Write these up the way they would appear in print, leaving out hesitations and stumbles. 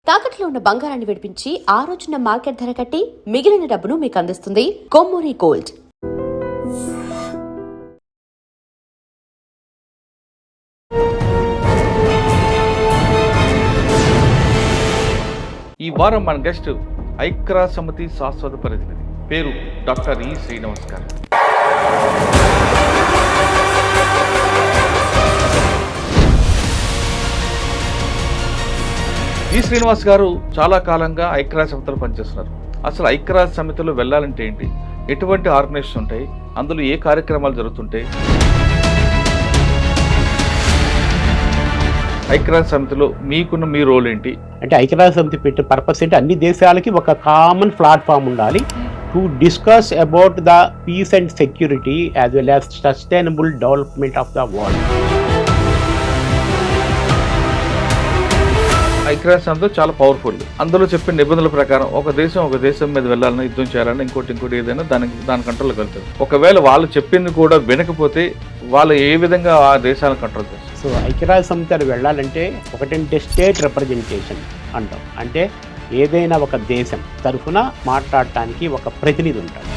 తాకట్లో ఉన్న బంగారాన్ని విడిపించి ఆ రోజున మార్కెట్ ధర కట్టి మిగిలిన డబ్బును మీకు అందిస్తుంది కొమ్మూరి గోల్డ్. ఈ వారం మన గెస్ట్ ఐక్యరాజ్య సమితి శాశ్వత ప్రతినిధి, పేరు డాక్టర్ ఈ శ్రీనివాస్ గారు. ఈ శ్రీనివాస్ గారు చాలా కాలంగా ఐక్యరాజ్య సమితిలో పనిచేస్తున్నారు. అసలు ఐక్యరాజ్య సమితిలో వెళ్ళాలంటే ఏంటి, ఎటువంటి ఆర్గనైజేషన్ ఉంటాయి, అందులో ఏ కార్యక్రమాలు జరుగుతుంటాయి, ఐక్యరాజ్య సమితిలో మీకున్న మీ రోల్ ఏంటి? అంటే ఐక్యరాజ్య సమితి పెట్టే పర్పస్ ఏంటి, అన్ని దేశాలకి ఒక కామన్ ప్లాట్ఫామ్ ఉండాలి to discuss about the peace and security as well as sustainable development of the world. ఐక్యరాజ్య సమితి చాలా పవర్ఫుల్. అందులో చెప్పిన నిబంధనల ప్రకారం ఒక దేశం మీద వెళ్ళాలని, యుద్ధం చేయాలని, ఇంకోటి ఏదైనా దాని కంట్రోల్కి వెళ్తారు. ఒకవేళ వాళ్ళు చెప్పింది కూడా వినకపోతే వాళ్ళు ఏ విధంగా ఆ దేశాలను కంట్రోల్ చేస్తారు? సో ఐక్యరాజ్య సమితి అది వెళ్ళాలంటే ఒకటంటే స్టేట్ రిప్రజెంటేషన్ అంటాం. అంటే ఏదైనా ఒక దేశం తరఫున మాట్లాడటానికి ఒక ప్రతినిధి ఉంటాడు.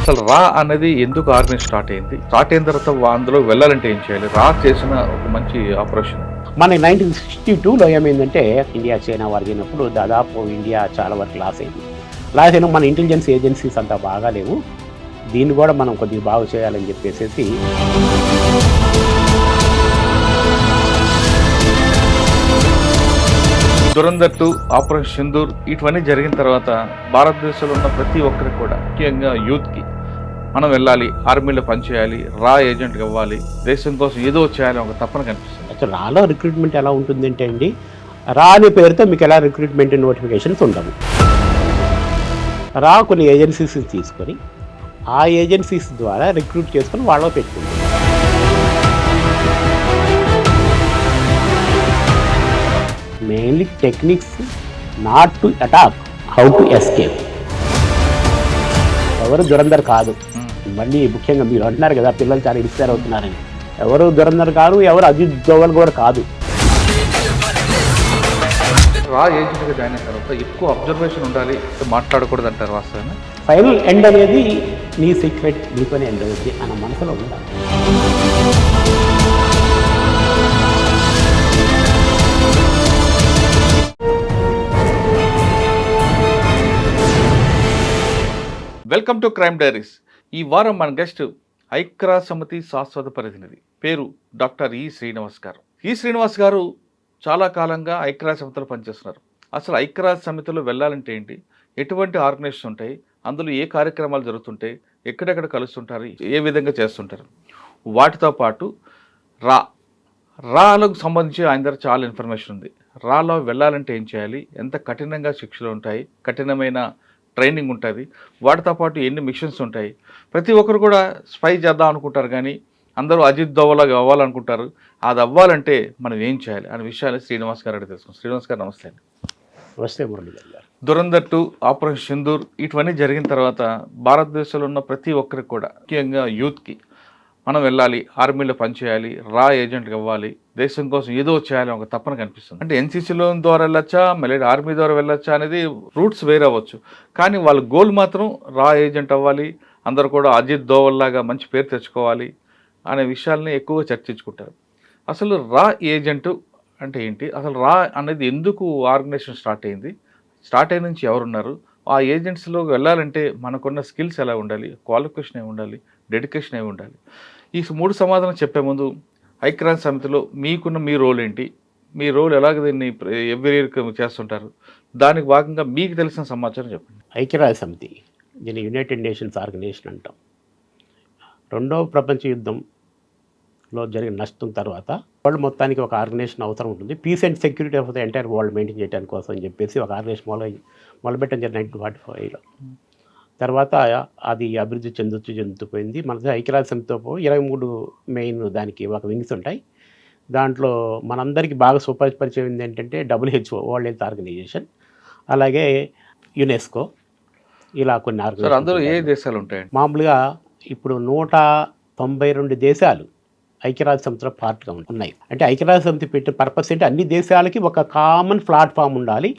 అసలు రా అనేది ఎందుకు ఆర్గనైజ్ స్టార్ట్ అయింది, స్టార్ట్ అయిన తర్వాత అందులో వెళ్ళాలంటే ఏం చేయాలి? రా చేసిన ఒక మంచి ఆపరేషన్. మనకి 1962లో ఏమైందంటే ఇండియా చైనా వారు అయినప్పుడు దాదాపు ఇండియా చాలా వరకు లాస్ అయిన మన ఇంటెలిజెన్స్ ఏజెన్సీస్ అంతా బాగా లేవు, దీన్ని కూడా మనం కొద్దిగా బాగు చేయాలని చెప్పేసి దురంధర్ 2, ఆపరేషన్ సింధూర్ ఇవన్నీ జరిగిన తర్వాత భారతదేశంలో ఉన్న ప్రతి ఒక్కరికి కూడా, ముఖ్యంగా యూత్కి, మనం వెళ్ళాలి, ఆర్మీలో పనిచేయాలి, రా ఏజెంట్గా ఇవ్వాలి, దేశం కోసం ఏదో చేయాలి ఒక తపన కనిపిస్తుంది. అసలు రాలో రిక్రూట్మెంట్ ఎలా ఉంటుందంటే అండి, రా అనే పేరుతో మీకు ఎలా రిక్రూట్మెంట్ నోటిఫికేషన్స్ ఉండవు. రా కొన్ని ఏజెన్సీస్ తీసుకొని ఆ ఏజెన్సీస్ ద్వారా రిక్రూట్ చేసుకొని వాళ్ళలో పెట్టుకుంటారు. Mainly techniques not to attack, how to escape. ఎవరు దురంధర్ కాదు. మళ్ళీ ముఖ్యంగా మీరు అంటున్నారు కదా పిల్లలు చాలా ఇన్స్పైర్ అవుతున్నారని, ఎవరు దురంధర్ కాదు, ఎవరు అజిత్ దోవల్ కూడా కాదు. రా ఏజెంట్గా జాయిన్ అయిన తర్వాత ఎక్కువ అబ్జర్వేషన్ ఉండాలి, మాట్లాడకూడదు అంటారు వాస్తవమే. ఫైనల్ ఎండ్ అనేది నీ సీక్రెట్ నీతోనే ఎండ్ అవుతుంది అన్న మనసులో ఉండాలి. Welcome to crime diaries. ఈ వారం మన గెస్ట్ ఐక్యరాజ్య సమితి శాశ్వత ప్రతినిధి, పేరు డాక్టర్ ఈ శ్రీనివాస్ గారు. ఈ శ్రీనివాస్ గారు చాలా కాలంగా ఐక్యరాజ్య సమితిలో పనిచేస్తున్నారు. అసలు ఐక్యరాజ్య సమితిలో వెళ్ళాలంటే ఏంటి, ఎటువంటి ఆర్గనైజేషన్ ఉంటాయి, అందులో ఏ కార్యక్రమాలు జరుగుతుంటాయి, ఎక్కడెక్కడ కలుస్తుంటారు, ఏ విధంగా చేస్తుంటారు, వాటితో పాటు రాలకు సంబంధించి ఆయన దగ్గర చాలా ఇన్ఫర్మేషన్ ఉంది. రాలో వెళ్ళాలంటే ఏం చేయాలి, ఎంత కఠినంగా శిక్షలు ఉంటాయి, కఠినమైన ట్రైనింగ్ ఉంటుంది, వాటితో పాటు ఎన్ని మిషన్స్ ఉంటాయి, ప్రతి ఒక్కరు కూడా స్పై చేద్దాం అనుకుంటారు, కానీ అందరూ అజిత్ దోవలాగా అవ్వాలనుకుంటారు. అది అవ్వాలంటే మనం ఏం చేయాలి అనే విషయాలు శ్రీనివాస్ గారు అడిగి తెలుసుకుంటాం. శ్రీనివాస్ గారు నమస్తే అండి. నమస్తే మురళీధర్ గారు. దురంధర్ 2, ఆపరేషన్ సింధూర్ ఇవన్నీ జరిగిన తర్వాత భారతదేశంలో ఉన్న ప్రతి ఒక్కరికి కూడా, ముఖ్యంగా యూత్కి, మనం వెళ్ళాలి, ఆర్మీలో పనిచేయాలి, రా ఏజెంట్గా ఇవ్వాలి, దేశం కోసం ఏదో చేయాలి ఒక తపన కనిపిస్తుంది. అంటే ఎన్సీసీలో ద్వారా వెళ్ళొచ్చా, మళ్ళీ ఆర్మీ ద్వారా వెళ్ళొచ్చా అనేది రూట్స్ వేరే అవ్వచ్చు, కానీ వాళ్ళ గోల్ మాత్రం రా ఏజెంట్ అవ్వాలి, అందరూ కూడా అజిత్ దోవల్ మంచి పేరు తెచ్చుకోవాలి అనే విషయాల్ని ఎక్కువగా చర్చించుకుంటారు. అసలు రా ఏజెంట్ అంటే ఏంటి, అసలు రా అనేది ఎందుకు ఆర్గనైజేషన్ స్టార్ట్ అయింది, స్టార్ట్ అయిన నుంచి ఎవరున్నారు, ఆ ఏజెంట్స్లోకి వెళ్ళాలంటే మనకున్న స్కిల్స్ ఎలా ఉండాలి, క్వాలిఫికేషన్ ఏమి ఉండాలి, డెడికేషన్ ఏమి ఉండాలి, ఈ 3 సమాధానం చెప్పే ముందు ఐక్యరాజ్య సమితిలో మీకున్న మీ రోల్ ఏంటి, మీ రోల్ ఎలాగ దీన్ని ఎవ్రీ ఇయర్ చేస్తుంటారు, దానికి భాగంగా మీకు తెలిసిన సమాచారం చెప్పండి. ఐక్యరాజ్య సమితి దీన్ని యునైటెడ్ నేషన్స్ ఆర్గనైజేషన్ అంటాం. 2వ ప్రపంచ యుద్ధంలో జరిగిన నష్టం తర్వాత వరల్డ్ మొత్తానికి ఒక ఆర్గనైజేషన్ అవసరం ఉంటుంది. Peace and security of the entire world maintain చేయడానికి కోసం అని చెప్పేసి ఒక ఆర్గనైజేషన్ మొదలుపెట్టడం 1945లో. తర్వాత అది అభివృద్ధి చెందుతుపోయింది. మన ఐక్యరాజ్య సమితితో 23 మెయిన్ దానికి ఒక వింగ్స్ ఉంటాయి. దాంట్లో మనందరికీ బాగా సుపరిచయం ఏంటంటే WHO, వరల్డ్ హెల్త్ ఆర్గనైజేషన్, అలాగే యునెస్కో, ఇలా కొన్ని ఆర్గనైజేషన్. అందులో ఏ దేశాలు ఉంటాయి? మామూలుగా ఇప్పుడు 192 దేశాలు ఐక్యరాజ్య సమితిలో పార్ట్గా ఉన్నాయి. అంటే ఐక్యరాజ్య సమితి పెట్టిన పర్పస్ ఏంటి, అన్ని దేశాలకి ఒక కామన్ ప్లాట్ఫామ్ ఉండాలి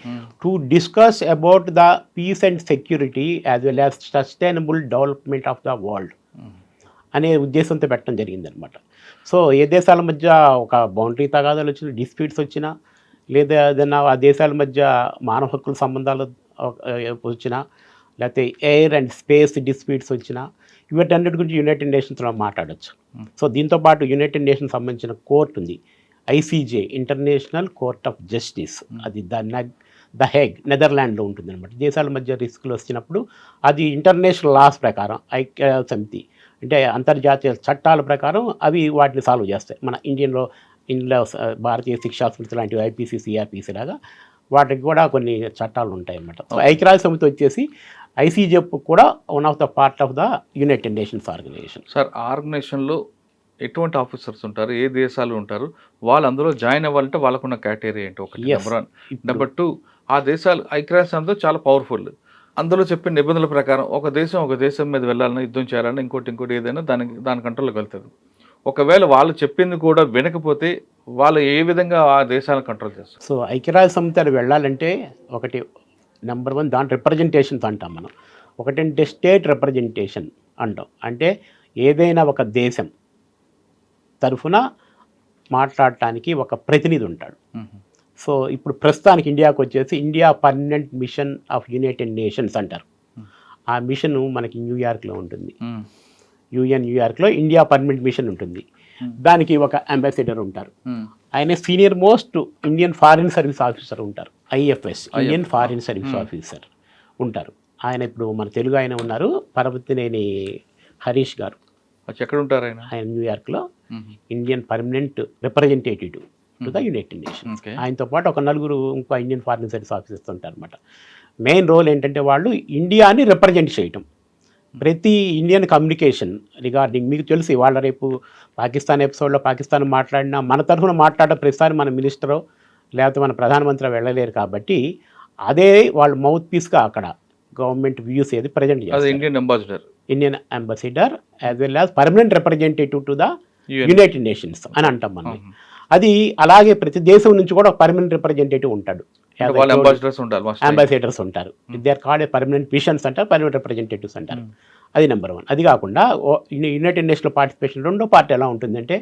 to discuss about the peace and security as well as sustainable development of the world అనే ఉద్దేశంతో పెట్టడం జరిగిందనమాట. సో ఏ దేశాల మధ్య ఒక బౌండరీ తగాదాలు వచ్చినా, డిస్ప్యూట్స్ వచ్చినా, లేదా ఏదైనా ఆ దేశాల మధ్య మానవ హక్కుల సంబంధాలు వచ్చినా, లేకపోతే ఎయిర్ అండ్ స్పేస్ డిస్ప్యూట్స్ వచ్చినా, వీటన్నిటి గురించి యునైటెడ్ నేషన్స్లో మాట్లాడచ్చు. సో దీంతోపాటు యునైటెడ్ నేషన్స్ సంబంధించిన కోర్టు ఉంది, ICJ, international court of justice. అది ద హేగ్, నెదర్లాండ్లో ఉంటుంది అనమాట. దేశాల మధ్య రిస్కులు వచ్చినప్పుడు అది ఇంటర్నేషనల్ లాస్ ప్రకారం ఐక్యరాజ్య సమితి అంటే అంతర్జాతీయ చట్టాల ప్రకారం అవి వాటిని సాల్వ్ చేస్తాయి. మన ఇండియన్లో భారతీయ శిక్షా స్మృతి లాంటివి, ఐపీసీ, సిఆర్పీసీ లాగా వాటికి కూడా కొన్ని చట్టాలు ఉంటాయి అన్నమాట. సో ఐక్యరాజ్య సమితి వచ్చేసి ఐసీజే కూడా one of the part of the United Nations organisation. Sir, ఆర్గనైజేషన్లో ఎటువంటి ఆఫీసర్స్ ఉంటారు, ఏ దేశాలు ఉంటారు, వాళ్ళు అందులో జాయిన్ అవ్వాలంటే వాళ్ళకున్న కేటగిరీ ఏంటి? ఒకటి నెంబర్ 1. నెంబర్ 2, ఆ దేశాలు ఐక్యరాజ్య సమితి చాలా పవర్ఫుల్. అందులో చెప్పిన నిబంధనల ప్రకారం ఒక దేశం మీద వెళ్ళాలన్నా, యుద్ధం చేయాలన్నా, ఇంకోటి ఏదైనా దాని కంట్రోల్లోకి వెళ్తుంది. ఒకవేళ వాళ్ళు చెప్పింది కూడా వినకపోతే వాళ్ళు ఏ విధంగా ఆ దేశాలను కంట్రోల్ చేస్తారు? సో ఐక్యరాజ్య సమితి అది వెళ్ళాలంటే ఒకటి నెంబర్ 1 దాని రిప్రజెంటేషన్స్ అంటాం మనం. ఒకటంటే స్టేట్ రిప్రజెంటేషన్ అంటాం. అంటే ఏదైనా ఒక దేశం తరఫున మాట్లాడటానికి ఒక ప్రతినిధి ఉంటాడు. సో ఇప్పుడు ప్రస్తుతానికి ఇండియాకు వచ్చేసి India permanent machine of United nations అంటారు. ఆ మిషన్ మనకి న్యూయార్క్లో ఉంటుంది. న్యూయార్క్లో ఇండియా పర్మనెంట్ మిషన్ ఉంటుంది. దానికి ఒక అంబాసిడర్ ఉంటారు. ఆయన senior most Indian foreign service officer ఉంటారు. IFS, Indian foreign service officer ఉంటారు. ఆయన ఇప్పుడు మన తెలుగు ఆయన ఉన్నారు, పర్వతినేని హరీష్ గారు. ఎక్కడ ఉంటారు ఆయన? ఆయన న్యూయార్క్లో Indian permanent representative to the United nations. ఆయనతో పాటు ఒక 4 ఇంకో ఇండియన్ ఫారిన్ సర్వీస్ ఆఫీసర్స్ ఉంటారు అనమాట. మెయిన్ రోల్ ఏంటంటే వాళ్ళు ఇండియాని రిప్రజెంట్ చేయటం. ప్రతి ఇండియన్ కమ్యూనికేషన్ రిగార్డింగ్, మీకు తెలిసి వాళ్ళ రేపు పాకిస్తాన్ ఎపిసోడ్లో పాకిస్తాన్ మాట్లాడినా మన తరఫున మాట్లాడే ప్రతిసారి మన మినిస్టరో లేకపోతే మన ప్రధానమంత్రి వెళ్ళలేరు. కాబట్టి అదే వాళ్ళ మౌత్ పీస్గా అక్కడ గవర్నమెంట్ వ్యూస్ ఏది ప్రజెంట్ చేస్తారు. Indian ambassador as well as permanent representative to the United nations అని అంటాం మనం. అది అలాగే ప్రతి దేశం నుంచి కూడా ఒక పర్మనెంట్ రిప్రజెంటేటివ్ ఉంటాడు. అంబాసిడర్స్ ఉంటారు. They are called permanent missions అంటారు, పర్మనెంట్ రిప్రజెంటేటివ్స్ అంటారు. అది నెంబర్ 1. అది కాకుండా యునైటెడ్ నేషనల్ పార్టిసిపేషన్ రెండో పార్ట్ ఎలా ఉంటుందంటే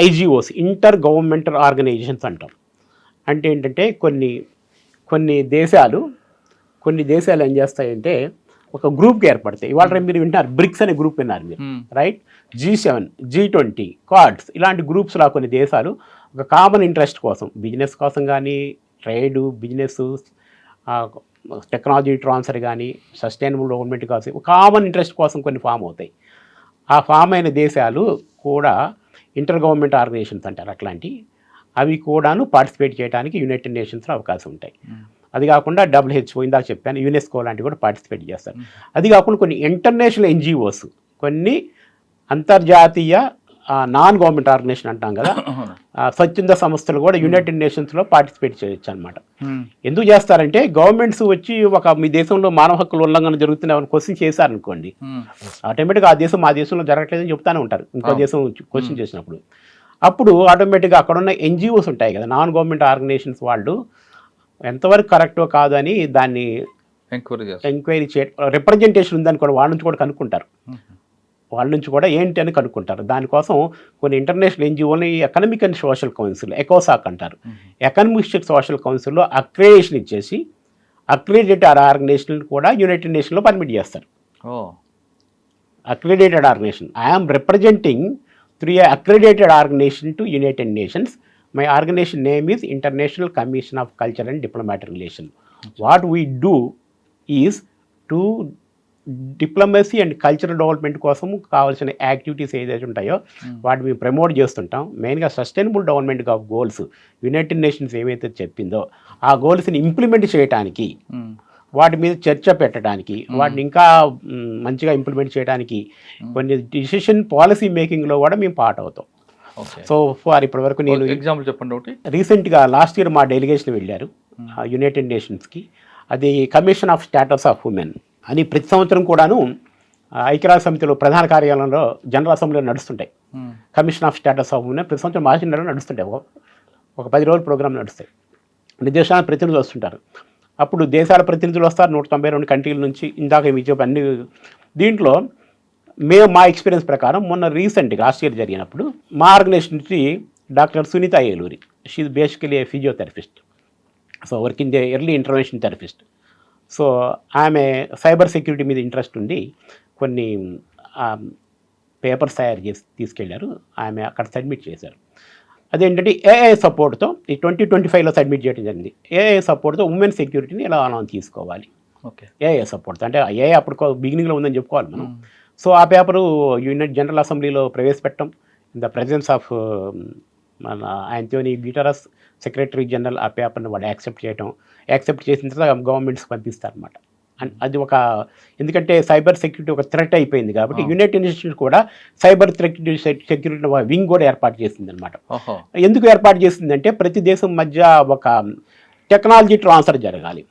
ఐజీఓస్, ఇంటర్ గవర్నమెంటల్ ఆర్గనైజేషన్స్ అంటాం. అంటే ఏంటంటే కొన్ని దేశాలు ఏం చేస్తాయంటే ఒక గ్రూప్కి ఏర్పడతాయి. ఇవాళ మీరు వింటారు, బ్రిక్స్ అనే గ్రూప్ విన్నారు మీరు, రైట్? G7, G20, క్వాడ్స్, ఇలాంటి గ్రూప్స్లో కొన్ని దేశాలు ఒక కామన్ ఇంట్రెస్ట్ కోసం, బిజినెస్ కోసం కానీ, ట్రేడ్, బిజినెస్, టెక్నాలజీ ట్రాన్స్ఫర్ కానీ, సస్టైనబుల్ డెవలప్మెంట్ కోసం ఒక కామన్ ఇంట్రెస్ట్ కోసం కొన్ని ఫామ్ అవుతాయి. ఆ ఫామ్ అయిన దేశాలు కూడా ఇంటర్ గవర్నమెంట్ ఆర్గనైజేషన్స్ అంటారు. అవి కూడాను పార్టిసిపేట్ చేయడానికి యునైటెడ్ నేషన్స్లో అవకాశం ఉంటాయి. అది కాకుండా WHO, ఇందాక చెప్పాను, యునెస్కో లాంటివి కూడా పార్టిసిపేట్ చేస్తారు. అది కాకుండా కొన్ని ఇంటర్నేషనల్ NGOs, కొన్ని అంతర్జాతీయ నాన్ గవర్నమెంట్ ఆర్గనైజేషన్ అంటాం కదా, స్వచ్ఛంద సంస్థలు కూడా యునైటెడ్ నేషన్స్లో పార్టిసిపేట్ చేయొచ్చు అనమాట. ఎందుకు చేస్తారంటే గవర్నమెంట్స్ వచ్చి మీ దేశంలో మానవ హక్కుల ఉల్లంఘన జరుగుతున్నాయని క్వశ్చన్ చేశారనుకోండి, ఆటోమేటిక్గా ఆ దేశం మా దేశంలో జరగట్లేదని చెప్తానే ఉంటారు ఇంకో దేశం క్వశ్చన్ చేసినప్పుడు. అప్పుడు ఆటోమేటిక్గా అక్కడ ఉన్న NGOs ఉంటాయి కదా, నాన్ గవర్నమెంట్ ఆర్గనైజేషన్స్, వాళ్ళు ఎంతవరకు కరెక్టో కాదు అని దాన్ని ఎంక్వైరీ చేయడం, రిప్రజెంటేషన్ ఉందని కూడా వాళ్ళ నుంచి కూడా కనుక్కుంటారు. వాళ్ళ నుంచి కూడా ఏంటి అని కనుక్కుంటారు. దానికోసం కొన్ని ఇంటర్నేషనల్ NGOని ఎకనామిక్ అండ్ సోషల్ కౌన్సిల్, ఎకోసాక్ అంటారు, ఎకనామిక్ సోషల్ కౌన్సిల్లో అక్రిడిటేషన్ ఇచ్చేసి అక్రిడిటేటెడ్ ఆర్గనైజేషన్ కూడా యునైటెడ్ నేషన్లో పర్మిట్ చేస్తారు. Accredited organisation, I'm representing through a accredited organisation to United Nations. My organization name is International Commission of Culture and Diplomatic Relations. What we do is to diplomacy and cultural development కోసం కావాల్సిన activities ఏదైతే ఉంటాయో వాటి మేము promote చేస్తుంటాం. మెయిన్గా sustainable development goals United nations ఏవైతే చెప్పిందో ఆ గోల్స్ని ఇంప్లిమెంట్ చేయడానికి, వాటి మీద చర్చ పెట్టడానికి, వాటిని ఇంకా మంచిగా ఇంప్లిమెంట్ చేయడానికి కొన్ని డిసిషన్ పాలసీ మేకింగ్లో కూడా మేము పార్ట్ అవుతాం. సో ఫార్ ఇప్పటి వరకు నేను ఎగ్జాంపుల్ చెప్పండి ఒకటి. రీసెంట్గా లాస్ట్ ఇయర్ మా డెలిగేషన్ వెళ్ళారు యునైటెడ్ నేషన్స్కి. అది commission of status of women అని ప్రతి సంవత్సరం కూడాను ఐక్యరాజ్య సమితిలో ప్రధాన కార్యాలయంలో జనరల్ అసెంబ్లీలో నడుస్తుంటాయి. Commission of status of women ప్రతి సంవత్సరం మార్చి నెలలో నడుస్తుంటాయి, ఒక 10 రోజుల ప్రోగ్రామ్ నడుస్తాయి. అన్ని దేశాల ప్రతినిధులు వస్తుంటారు. అప్పుడు దేశాల ప్రతినిధులు వస్తారు 192 కంట్రీల నుంచి. ఇందాక మీకు చెప్పి అన్ని దీంట్లో మేము మా ఎక్స్పీరియన్స్ ప్రకారం మొన్న రీసెంట్గా లాస్ట్ ఇయర్ జరిగినప్పుడు మా ఆర్గనైజేషన్ నుంచి doctor Sunitha Eluri, she is basically a physiotherapist, so working the early intervention therapist. So ఆమె సైబర్ సెక్యూరిటీ మీద ఇంట్రెస్ట్ ఉండి కొన్ని పేపర్స్ తయారు చేసి తీసుకెళ్లారు. ఆమె అక్కడ సబ్మిట్ చేశారు. అదేంటంటే ఏఐ సపోర్ట్తో ఈ 2025లో సబ్మిట్ చేయడం జరిగింది. ఏఐ సపోర్ట్తో ఉమెన్ సెక్యూరిటీని ఎలా మనం తీసుకోవాలి, ఓకే, ఏఐ సపోర్ట్తో. అంటే ఏఐ అప్పుడు బిగినింగ్లో ఉందని చెప్పుకోవాలి మనం. సో ఆ పేపరు యూనిట్ జనరల్ అసెంబ్లీలో ప్రవేశపెట్టడం, ఇన్ ద ప్రెజెన్స్ ఆఫ్ మన యాంటోనీ గ్యూటరస్ సెక్రటరీ జనరల్, ఆ పేపర్ని వాడు యాక్సెప్ట్ చేసిన తర్వాత గవర్నమెంట్స్కి పంపిస్తారనమాట. అది ఒక, ఎందుకంటే సైబర్ సెక్యూరిటీ ఒక థ్రెట్ అయిపోయింది కాబట్టి యునైటెడ్ నేషన్స్ కూడా సైబర్ సెక్యూరిటీ వింగ్ కూడా ఏర్పాటు చేసింది అనమాట. ఎందుకు ఏర్పాటు చేసిందంటే ప్రతి దేశం మధ్య ఒక టెక్నాలజీ ట్రాన్స్ఫర్ జరగాలి,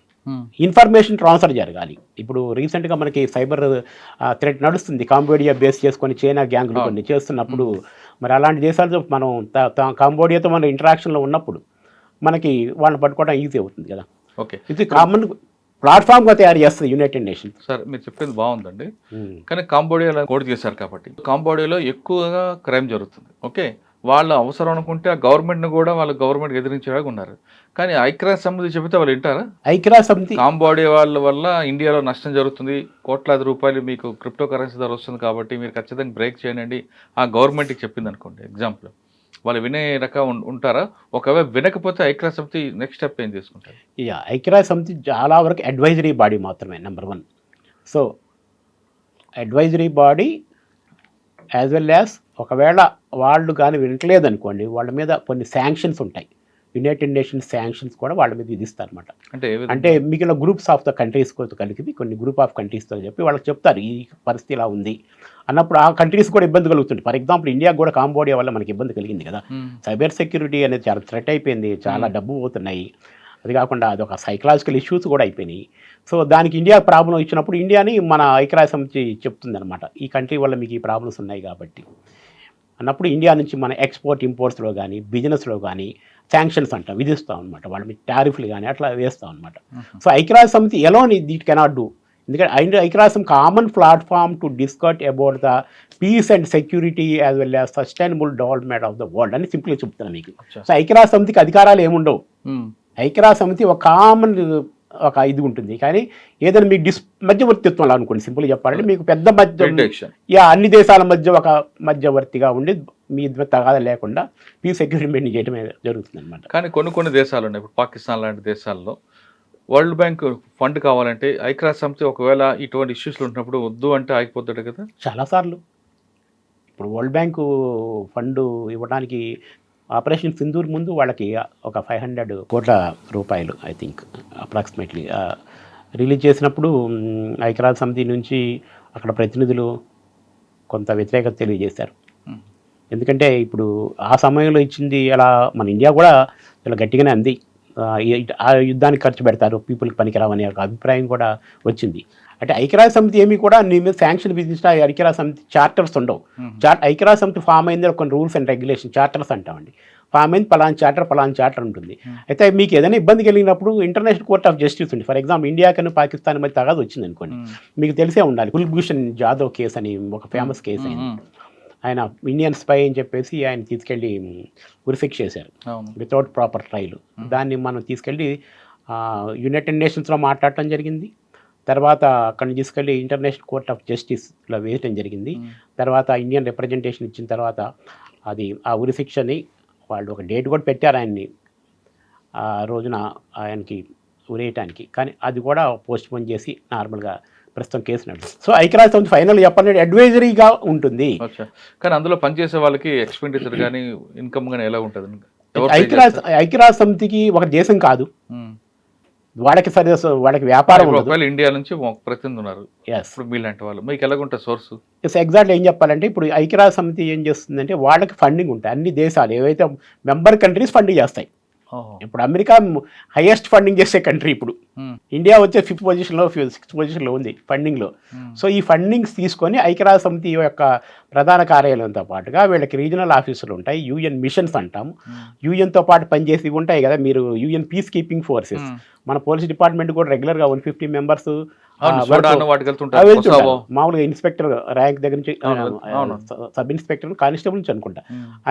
ఇన్ఫర్మేషన్ ట్రాన్స్ఫర్ జరగాలి. ఇప్పుడు రీసెంట్గా మనకి సైబర్ థ్రెట్ నడుస్తుంది, కాంబోడియా బేస్ చేసుకొని చైనా గ్యాంగ్లు కొన్ని చేస్తున్నప్పుడు, మరి అలాంటి దేశాలతో మనం కాంబోడియాతో మన ఇంటరాక్షన్లో ఉన్నప్పుడు మనకి వాళ్ళని పట్టుకోవడం ఈజీ అవుతుంది కదా. ఓకే, ఇది కామన్ ప్లాట్ఫామ్గా తయారు చేస్తుంది యునైటెడ్ నేషన్స్. సార్ మీరు చెప్పింది బాగుందండి, కానీ కాంబోడియాలో కోడ్ చేశారు కాబట్టి కాంబోడియాలో ఎక్కువగా క్రైమ్ జరుగుతుంది. ఓకే, వాళ్ళు అవసరం అనుకుంటే ఆ గవర్నమెంట్ని కూడా వాళ్ళు గవర్నమెంట్ ఎదిరించేలాగా ఉన్నారు. కానీ ఐక్యరాజ్య సమితి చెబితే వాళ్ళు వింటారా? ఐక్యరాజ్య సమితి కాంబోడియా వాళ్ళ వల్ల ఇండియాలో నష్టం జరుగుతుంది, కోట్లాది రూపాయలు మీకు క్రిప్టో కరెన్సీ ద్వారా వస్తుంది కాబట్టి మీరు ఖచ్చితంగా బ్రేక్ చేయండి ఆ గవర్నమెంట్కి చెప్పింది అనుకోండి, ఎగ్జాంపుల్, వాళ్ళు వినే రకం ఉంటారా? ఒకవేళ వినకపోతే ఐక్యరాజ్య సమితి నెక్స్ట్ స్టెప్ ఏం తీసుకుంటారు? ఐక్యరాజ్య సమితి చాలా వరకు అడ్వైజరీ బాడీ మాత్రమే, number 1. So advisory body as well as ఒకవేళ వాళ్ళు కానీ వినట్లేదనుకోండి, వాళ్ళ మీద కొన్ని శాంక్షన్స్ ఉంటాయి. యునైటెడ్ నేషన్స్ శాంక్షన్స్ కూడా వాళ్ళ మీద విధిస్తారు అనమాట. అంటే మిగిలిన గ్రూప్స్ ఆఫ్ ద కంట్రీస్ కలిపి కొన్ని గ్రూప్ ఆఫ్ కంట్రీస్తో చెప్పి వాళ్ళకి చెప్తారు ఈ పరిస్థితి ఇలా ఉంది అన్నప్పుడు ఆ కంట్రీస్ కూడా ఇబ్బంది కలుగుతుంది. ఫర్ ఎగ్జాంపుల్ ఇండియా కూడా కాంబోడియా వల్ల మనకి ఇబ్బంది కలిగింది కదా. సైబర్ సెక్యూరిటీ అనేది చాలా థ్రెట్ అయిపోయింది, చాలా డబ్బు పోతున్నాయి. అది కాకుండా అది ఒక సైకలాజికల్ ఇష్యూస్ కూడా అయిపోయినాయి. సో దానికి ఇండియా ప్రాబ్లం ఇచ్చినప్పుడు ఇండియాని మన ఐక్యరాజ్య సమితి చెప్తుంది అనమాట, ఈ కంట్రీ వల్ల మీకు ఈ ప్రాబ్లమ్స్ ఉన్నాయి కాబట్టి అన్నప్పుడు ఇండియా నుంచి మన ఎక్స్పోర్ట్ ఇంపోర్ట్స్లో కానీ బిజినెస్లో కానీ శాంక్షన్స్ విధిస్తాం అనమాట, వాళ్ళ మీద టారిఫ్లు కానీ అట్లా వేస్తాం అనమాట. సో ఐక్యరాజ్య సమితి ఎలోన్ దిట్ కెనాట్ డూ, ఎందుకంటే ఐక్యరాజ్యం common platform to discuss about the peace and security as well as sustainable development of the world అని సింపుల్గా చెప్తున్నాను మీకు. సో ఐక్యరాజ్య సమితికి అధికారాలు ఏముండవు. ఐక్యరాజ్య సమితి ఒక కామన్ ఒక ఇది ఉంటుంది, కానీ ఏదైనా మీకు మధ్యవర్తిత్వం అనుకోండి, సింపుల్గా చెప్పాలంటే మీకు పెద్ద అన్ని దేశాల మధ్య ఒక మధ్యవర్తిగా ఉండి మీ తగాద లేకుండా పీస్ సెక్యూరిటీ మెయింటైన్ చేయడమే జరుగుతుంది అనమాట. కానీ కొన్ని దేశాలు ఉన్నాయి, ఇప్పుడు పాకిస్తాన్ లాంటి దేశాల్లో వరల్డ్ బ్యాంక్ ఫండ్ కావాలంటే ఐక్యరాజ్య సమితి ఒకవేళ ఇటువంటి ఇష్యూస్లు ఉంటున్నప్పుడు వద్దు అంటే ఆగిపోతాడు కదా. చాలాసార్లు ఇప్పుడు వరల్డ్ బ్యాంకు ఫండ్ ఇవ్వడానికి ఆపరేషన్ సింధూర్ ముందు వాళ్ళకి ఒక 500 కోట్ల రూపాయలు ఐ థింక్ అప్రాక్సిమేట్లీ రిలీజ్ చేసినప్పుడు ఐక్యరాజ్య సమితి నుంచి అక్కడ ప్రతినిధులు కొంత వ్యతిరేకత తెలియజేశారు. ఎందుకంటే ఇప్పుడు ఆ సమయంలో ఇచ్చింది అలా మన ఇండియా కూడా చాలా గట్టిగానే అంది, ఆ యుద్ధానికి ఖర్చు పెడతారు, పీపుల్కి పనికిరావనే ఒక అభిప్రాయం కూడా వచ్చింది. అంటే ఐక్యరాజ్య సమితి ఏమి కూడా నీ మీద శాంక్షన్ విధించిన ఐక్యరాజ్య సమితి చార్టర్స్ ఉండవు. ఐక్యరాజ్య సమితి ఫామ్ అయింది కొన్ని రూల్స్ అండ్ రెగ్యులేషన్ చార్టర్స్ అంటామండి. ఫామ్ అయింది పలానా చార్టర్ ఉంటుంది. అయితే మీకు ఏదైనా ఇబ్బంది కలిగినప్పుడు ఇంటర్నేషనల్ కోర్ట్ ఆఫ్ జస్టిస్ ఉంది. ఫర్ ఎగ్జాంపుల్ ఇండియాకను పాకిస్తాన్ మధ్య తగాదు వచ్చింది అనుకోండి, మీకు తెలిసే ఉండాలి కుల్భూషణ్ జాదవ్ కేసు అని ఒక ఫేమస్ కేసు అయింది. ఆయన ఇండియన్ స్పై అని చెప్పేసి ఆయన తీసుకెళ్ళి ఉరిఫిక్స్ చేశారు వితౌట్ ప్రాపర్ ట్రయల్. దాన్ని మనం తీసుకెళ్ళి యునైటెడ్ నేషన్స్లో మాట్లాడటం జరిగింది. తర్వాత అక్కడ తీసుకెళ్ళి ఇంటర్నేషనల్ కోర్ట్ ఆఫ్ జస్టిస్లో వేయటం జరిగింది. తర్వాత ఇండియన్ రిప్రజెంటేషన్ ఇచ్చిన తర్వాత అది ఆ ఉరిశిక్షని వాళ్ళు ఒక డేట్ కూడా పెట్టారు ఆయన్ని ఆ రోజున ఆయనకి ఉరేయటానికి, కానీ అది కూడా పోస్ట్ పోన్ చేసి నార్మల్గా ప్రస్తుతం కేసు నడుస్తుంది. సో ఐక్యరాజ్య సమితి ఫైనల్ చెప్పాలంటే అడ్వైజరీగా ఉంటుంది. కానీ అందులో పనిచేసే వాళ్ళకి ఎక్స్పెండిచర్ కానీ ఇన్కమ్ కానీ ఎలా ఉంటుంది? ఐక్యరాజ్య సమితికి ఒక దేశం కాదు, వాళ్ళకి వాళ్ళకి వ్యాపారం. ఇండియా నుంచి ప్రతినిధి ఉన్నారు ఇప్పుడు మీలాంటి వాళ్ళు, మీకు ఎలాగుంటుంది సోర్స్? ఎగ్జాక్ట్లీ ఏం చెప్పాలంటే ఇప్పుడు ఐక్యరాజ్య సమితి ఏం చేస్తుందంటే వాళ్ళకి ఫండింగ్ ఉంటాయి. అన్ని దేశాలు ఏవైతే మెంబర్ కంట్రీస్ ఫండింగ్ చేస్తాయి. ఓహో. ఇప్పుడు అమెరికా హైయెస్ట్ ఫండింగ్ చేసే కంట్రీ ఇప్పుడు. మ్మ్. ఇండియా వచ్చే 5th పొజిషన్లో 6th పొజిషన్లో ఉంది ఫండింగ్లో. సో ఈ ఫండింగ్స్ తీసుకొని ఐక్యరాజ్య సమితి యొక్క ప్రధాన కార్యాలయంతో పాటుగా వీళ్ళకి రీజనల్ ఆఫీసులు ఉంటాయి, యూఎన్ మిషన్స్ అంటాము, యూఎన్తో పాటు పనిచేసి ఉంటాయి కదా మీరు, యూఎన్ పీస్ కీపింగ్ ఫోర్సెస్. మన పోలీస్ డిపార్ట్మెంట్ కూడా రెగ్యులర్గా 150 మెంబర్స్ వాటికి వెళ్తుంటారు. వెళ్తుంటారు. మామూలుగా ఇన్స్పెక్టర్ ర్యాంక్ దగ్గర నుంచి అవును. సబ్ ఇన్స్పెక్టర్ కానిస్టేబుల్ నుంచి అనుకుంటా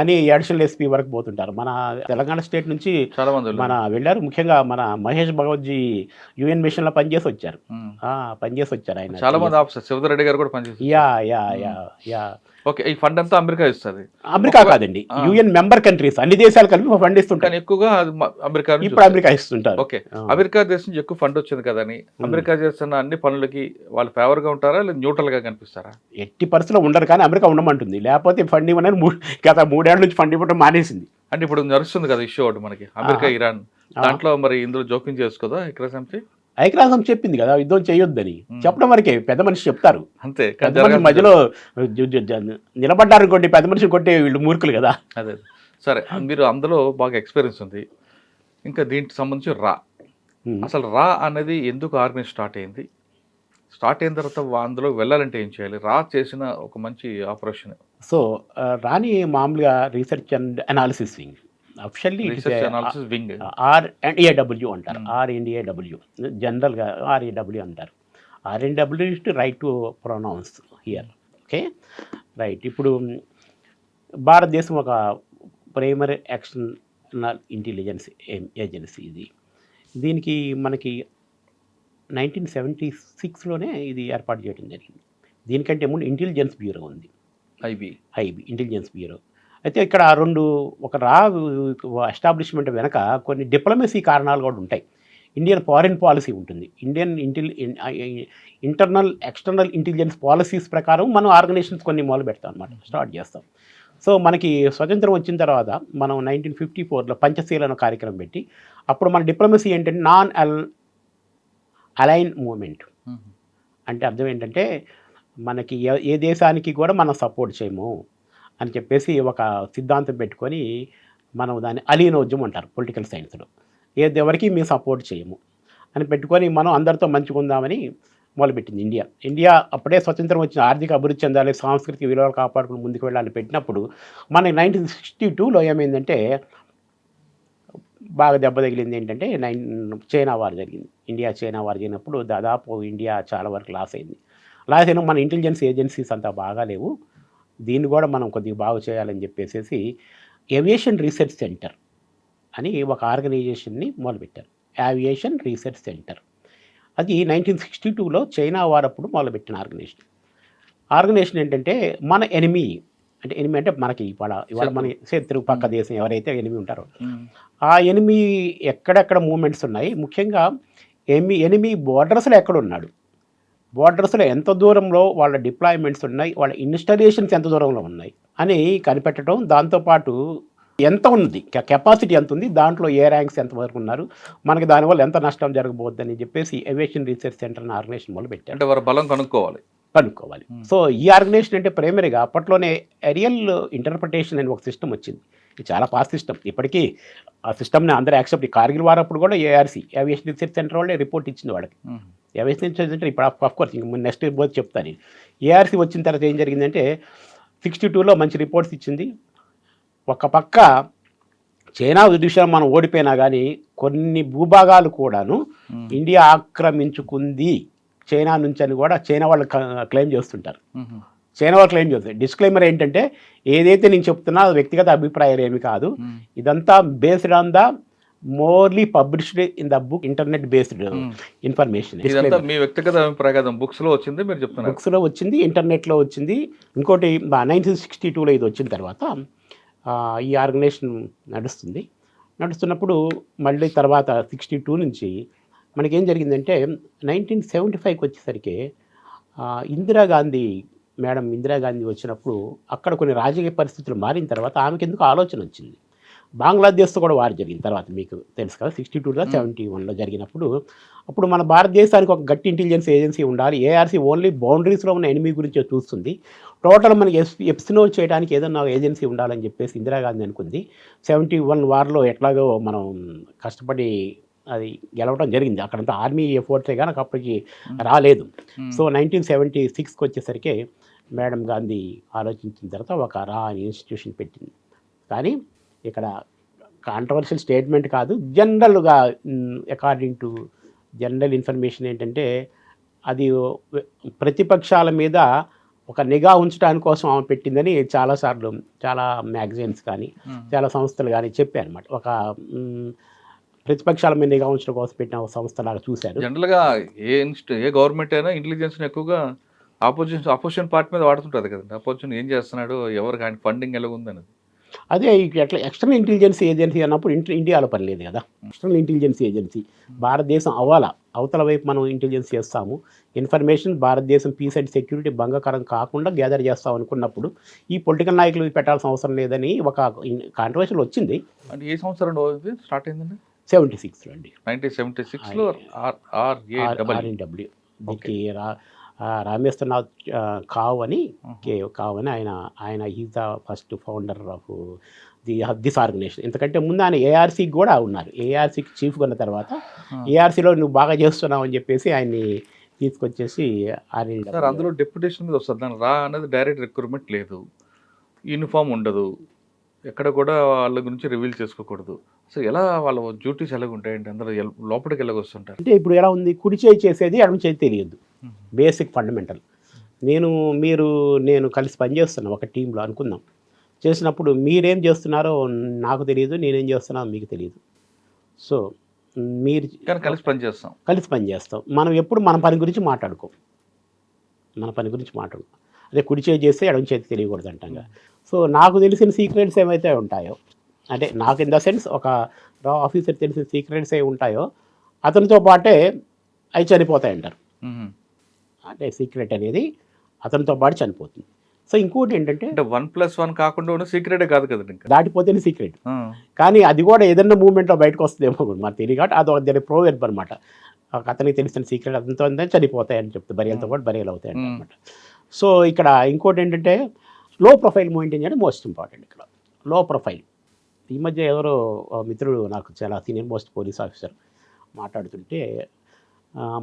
అని అడిషనల్ ఎస్పీ వరకు పోతుంటారు. మన తెలంగాణ స్టేట్ నుంచి చాలా మంది మన వెళ్ళారు. ముఖ్యంగా మన మహేష్ భగవత్జీ యూఎన్ మిషన్ లో పనిచేసి వచ్చారు. ఆయన చాలా మంది ఆఫీసర్ శివధర్ గారు కూడా పనిచేస్తారు. Yeah yeah yeah yeah okay, ఈ ఫండ్ అంతా అమెరికా ఇస్తుంది. అమెరికా కాదండి, యూఎన్ మెంబర్ కంట్రీస్ అన్ని దేశాలు కలిపి ఫండ్ ఇస్తుంటారు. కానీ ఎక్కువగా అది అమెరికా నుంచి ఇప్పుడు అమెరికా ఇస్తుంటారు. ఓకే, అమెరికా దేశం నుంచి ఎక్కువ ఫండ్ వచ్చింది కదని అమెరికా చేస్తున్న అన్ని పనులకి వాళ్ళు ఫేవర్ గా ఉంటారా లేదా న్యూట్రల్ గా కనిపిస్తారా? ఎట్టి పరిస్థితుల్లో ఉండరు, కానీ అమెరికా ఉండమంటుంది. లేకపోతే ఫండ్ ఇవ్వనని గత 3 ఏళ్ల నుంచి ఫండ్ ఇవ్వడం మానేసింది. అంటే ఇప్పుడు నడుస్తుంది కదా ఇష్యూ ఒకటి మనకి, అమెరికా ఇరాన్, దాంట్లో మరి ఇందులో జోక్యం చేసుకోదా ఐక్యరాజ్య సమితి? ఐక్యరాజ్యం చెప్పింది కదా యుద్ధం చేయొద్దని, చెప్పడం వరకే. పెద్ద మనిషి చెప్తారు, అంతే. పెద్ద మనిషి మధ్యలో నిలబడ్డారు అనుకోండి, పెద్ద మనిషిని కొట్టే వీళ్ళు మూర్ఖులు కదా. అదే సరే, మీరు అందులో బాగా ఎక్స్పీరియన్స్ ఉంది. ఇంకా దీనికి సంబంధించి అసలు అనేది ఎందుకు ఆర్గనైజ్ స్టార్ట్ అయింది? స్టార్ట్ అయిన తర్వాత అందులో వెళ్ళాలంటే ఏం చేయాలి? చేసిన ఒక మంచి ఆపరేషన్. సో రాని మామూలుగా research and analysis wing, officially RNAW అంటారు. RNAW జనరల్గా RAW అంటారు. RNAW is to right to pronounce here. Okay right. ఇప్పుడు భారతదేశం ఒక ప్రైమరీ ఎక్స్టర్నల్ ఇంటెలిజెన్స్ ఏజెన్సీ ఇది. దీనికి మనకి 1976లోనే ఇది ఏర్పాటు చేయడం జరిగింది. దీనికంటే ముందు ఇంటెలిజెన్స్ బ్యూరో ఉంది, ఐబీ ఇంటెలిజెన్స్ బ్యూరో. అయితే ఇక్కడ ఒక ఎస్టాబ్లిష్మెంట్ వెనక కొన్ని డిప్లొమసీ కారణాలు కూడా ఉంటాయి. ఇండియన్ ఫారిన్ పాలసీ ఉంటుంది, ఇంటర్నల్ ఎక్స్టర్నల్ ఇంటెలిజెన్స్ పాలసీస్ ప్రకారం మనం ఆర్గనైజేషన్స్ కొన్ని మొదలు పెడతాం అనమాట, స్టార్ట్ చేస్తాం. సో మనకి స్వతంత్రం వచ్చిన తర్వాత మనం 1954లో పంచశీల అనే కార్యక్రమం పెట్టి, అప్పుడు మన డిప్లొమసీ ఏంటంటే నాన్ అలైన్ మూమెంట్. అంటే అర్థం ఏంటంటే మనకి ఏ దేశానికి కూడా మనం సపోర్ట్ చేయము అని చెప్పేసి ఒక సిద్ధాంతం పెట్టుకొని మనం దాన్ని అలీనోద్యమం అంటారు పొలిటికల్ సైన్స్లో. ఎవరికి మేము సపోర్ట్ చేయము అని పెట్టుకొని మనం అందరితో మంచిగా ఉందామని మొదలుపెట్టింది ఇండియా. అప్పుడే స్వతంత్రం వచ్చిన, ఆర్థిక అభివృద్ధి చెందాలి, సాంస్కృతిక విలువలు కాపాడుకుని ముందుకు వెళ్ళాలని పెట్టినప్పుడు మనకి 1962లో ఏమైందంటే బాగా దెబ్బ తగిలింది. ఏంటంటే చైనా వార్ జరిగింది. ఇండియా చైనా వార్ జరిగినప్పుడు దాదాపు ఇండియా చాలా వరకు లాస్ అయింది. లాస్ అయినా మన ఇంటెలిజెన్స్ ఏజెన్సీస్ అంతా బాగా లేవు, దీన్ని కూడా మనం కొద్దిగా బాగు చేయాలని చెప్పేసి ఏవియేషన్ రీసెర్చ్ సెంటర్ అని ఒక ఆర్గనైజేషన్ని మొదలుపెట్టారు, ఏవియేషన్ రీసెర్చ్ సెంటర్. అది 1962లో చైనా వారప్పుడు మొదలుపెట్టిన ఆర్గనైజేషన్ ఏంటంటే మన ఎనిమీ అంటే మనకి ఇవాళ మన శత్రు పక్క దేశం ఎవరైతే ఎనిమీ ఉంటారో ఆ ఎనిమీ ఎక్కడెక్కడ మూమెంట్స్ ఉన్నాయి, ముఖ్యంగా ఎనిమీ బోర్డర్స్లో ఎక్కడున్నాడు, బోర్డర్స్లో ఎంత దూరంలో వాళ్ళ డిప్లాయ్మెంట్స్ ఉన్నాయి, వాళ్ళ ఇన్స్టాలేషన్స్ ఎంత దూరంలో ఉన్నాయి అని కనిపెట్టడం. దాంతోపాటు ఎంత ఉంది, కెపాసిటీ ఎంత ఉంది, దాంట్లో ఏ ర్యాంక్స్ ఎంతవరకు ఉన్నారు, మనకి దానివల్ల ఎంత నష్టం జరగబోద్దని చెప్పేసి ఏవియేషన్ రీసెర్చ్ సెంటర్ అనే ఆర్గనైజేషన్ మొదలు పెట్టారు. అంటే వారి బలం కనుక్కోవాలి. సో ఈ ఆర్గనైజేషన్ అంటే ప్రైమరీగా అప్పట్లోనే ఏరియల్ ఇంటర్ప్రిటేషన్ అని ఒక సిస్టమ్ వచ్చింది. ఇది చాలా పాత సిస్టమ్, ఇప్పటికీ ఆ సిస్టమ్ని అందరూ యాక్సెప్ట్. కార్గిల్ వారప్పుడు కూడా ఏవియేషన్ రీసెర్చ్ సెంటర్ వాళ్ళే రిపోర్ట్ ఇచ్చింది వాళ్ళకి. ఏవియేషన్ రీసెర్చ్ సెంటర్ ఇప్పుడు ఆఫ్కోర్స్ ఇంక నెక్స్ట్ పోతే చెప్తాను. ఏఆర్సీ వచ్చిన తర్వాత ఏం జరిగిందంటే 62లో మంచి రిపోర్ట్స్ ఇచ్చింది. ఒక పక్క చైనా విషయం మనం ఓడిపోయినా కానీ కొన్ని భూభాగాలు కూడాను ఇండియా ఆక్రమించుకుంది చైనా నుంచి అని కూడా చైనా వాళ్ళు క్లెయిమ్ చేస్తుంటారు. డిస్క్లైమర్ ఏంటంటే ఏదైతే నేను చెప్తున్నా వ్యక్తిగత అభిప్రాయాలు ఏమి కాదు, ఇదంతా based on the morally published in the book, internet based information. మీ వ్యక్తిగత అభిప్రాయం బుక్స్లో వచ్చింది, మీరు చెప్తున్నారు బుక్స్లో వచ్చింది, ఇంటర్నెట్లో వచ్చింది. ఇంకోటి 1962లో ఇది వచ్చిన తర్వాత ఈ ఆర్గనైజేషన్ నడుస్తున్నప్పుడు మళ్ళీ తర్వాత 62 నుంచి మనకేం జరిగిందంటే 1975కి వచ్చేసరికి ఇందిరాగాంధీ వచ్చినప్పుడు అక్కడ కొన్ని రాజకీయ పరిస్థితులు మారిన తర్వాత ఆమెకి ఎందుకు ఆలోచన వచ్చింది, బంగ్లాదేశ్తో కూడా వార్ జరిగిన తర్వాత మీకు తెలుసు కదా 62 71లో జరిగినప్పుడు అప్పుడు మన భారతదేశానికి ఒక గట్టి ఇంటెలిజెన్స్ ఏజెన్సీ ఉండాలి. ఏఆర్సీ ఓన్లీ బౌండరీస్లో ఉన్న ఎనిమీ గురించి చూస్తుంది. టోటల్ మనకి ఎప్సినోల్ చేయడానికి ఏదన్నా ఏజెన్సీ ఉండాలని చెప్పేసి ఇందిరాగాంధీ అనుకుంది. 71 వార్లో ఎట్లాగో మనం కష్టపడి అది గెలవడం జరిగింది. అక్కడంతా ఆర్మీ ఎఫోర్ట్సే కానీ అప్పటికి రాలేదు. సో 1976కి వచ్చేసరికి మేడం గాంధీ ఆలోచించిన తర్వాత ఒక రా అని ఇన్స్టిట్యూషన్ పెట్టింది. కానీ ఇక్కడ కాంట్రవర్షియల్ స్టేట్మెంట్ కాదు, జనరల్గా అకార్డింగ్ టు జనరల్ ఇన్ఫర్మేషన్ ఏంటంటే అది ప్రతిపక్షాల మీద ఒక నిఘా ఉంచడానికి కోసం ఆమె పెట్టిందని చాలాసార్లు చాలా మ్యాగజైన్స్ కానీ చాలా సంస్థలు కానీ చెప్పారు అనమాట. ఒక ప్రతిపక్షాల మీద నిఘా ఉంచడం కోసం పెట్టిన ఒక సంస్థలాగా చూశారు. జనరల్గా ఏ గవర్నమెంట్ అయినా ఇంటెలిజెన్స్ని ఎక్కువగా అపోజిషన్ పార్టీ మీద వాడుతుంటుంది కదండి. అపోజిషన్ ఏం చేస్తున్నాడు, ఎవరు కానీ ఫండింగ్ ఎలా ఉందన్నది. అదే ఎట్లా ఎక్స్టర్నల్ ఇంటెలిజెన్స్ ఏజెన్సీ అన్నప్పుడు ఇండియాలో పని లేదు కదా. ఎక్స్టర్నల్ ఇంటెలిజెన్స్ ఏజెన్సీ భారతదేశం అవ్వాలా, అవతల వైపు మనం ఇంటెలిజెన్స్ చేస్తాము, ఇన్ఫర్మేషన్ భారతదేశం పీస్ అండ్ సెక్యూరిటీ భంగకరం కాకుండా గ్యాదర్ చేస్తాం అనుకున్నప్పుడు ఈ పొలిటికల్ నాయకులు పెట్టాల్సిన అవసరం లేదని ఒక కాంట్రవర్షియల్ వచ్చింది. అంటే ఏ సంవత్సరం స్టార్ట్ అయిందండి? 76లో అండి. 1976లో RAW దీనికి రామేశ్వరనాథ్ కావ్ అని ఆయన is the first founder of this organisation. ఎందుకంటే ముందు ఆయన ఏఆర్సీకి కూడా ఉన్నారు. ఏఆర్సీకి చీఫ్గా ఉన్న తర్వాత ఏఆర్సీలో నువ్వు బాగా చేస్తున్నావు అని చెప్పేసి ఆయన్ని తీసుకొచ్చేసి సార్ అందులో డెప్యుటేషన్ మీద వస్తుంది. దాని రా అనేది డైరెక్ట్ రిక్రూట్మెంట్ లేదు, యూనిఫామ్ ఉండదు, ఎక్కడ కూడా వాళ్ళ గురించి రివీల్ చేసుకోకూడదు. సో ఎలా వాళ్ళ డ్యూటీస్ ఎలాగ ఉంటాయండి? అందరూ లోపలికి ఎలాగొస్తుంటారు? అంటే ఇప్పుడు ఎలా ఉంది, కుడి చేయి చేసేది ఎడమ చేయి తెలియదు, బేసిక్ ఫండమెంటల్. నేను కలిసి పనిచేస్తున్నాను ఒక టీంలో అనుకుందాం. చేసినప్పుడు మీరేం చేస్తున్నారో నాకు తెలియదు, నేనేం చేస్తున్నానో మీకు తెలియదు. సో మీరు కలిసి పనిచేస్తాం. మనం ఎప్పుడు మన పని గురించి మాట్లాడుకో, అదే కుడి చేయి చేస్తే ఎడమ చేతి తెలియకూడదు అంటాం. సో నాకు తెలిసిన సీక్రెట్స్ ఏమైతే ఉంటాయో, అంటే నాకు ఇన్ ద సెన్స్ ఒక రా ఆఫీసర్ తెలిసిన సీక్రెట్స్ ఏమి ఉంటాయో అతనితో పాటే అవి చనిపోతాయంటారు. అంటే సీక్రెట్ అనేది అతనితో పాటు చనిపోతుంది. సో ఇంకోటి ఏంటంటే 1+1 కాకుండా ఉన్న సీక్రెటే కాదు కదండి, ఇంకా దాటిపోతేనే సీక్రెట్. కానీ అది కూడా ఏదన్నా మూమెంట్లో బయటకు వస్తుందేమో మనకు తెలియదు. కాబట్టి అది ప్రోవెర్బ్ అనమాట. అతనికి తెలిసిన సీక్రెట్ అతనితో చనిపోతాయని చెప్తే బరియలతో పాటు బరియలు అవుతాయి అనమాట. సో ఇక్కడ ఇంకోటి ఏంటంటే లో ప్రొఫైల్ మెయింటైన్ చేయడం మోస్ట్ ఇంపార్టెంట్. ఇక్కడ లో ప్రొఫైల్. ఈ మధ్య ఎవరో మిత్రుడు నాకు చాలా సీనియర్ మోస్ట్ పోలీస్ ఆఫీసర్ మాట్లాడుతుంటే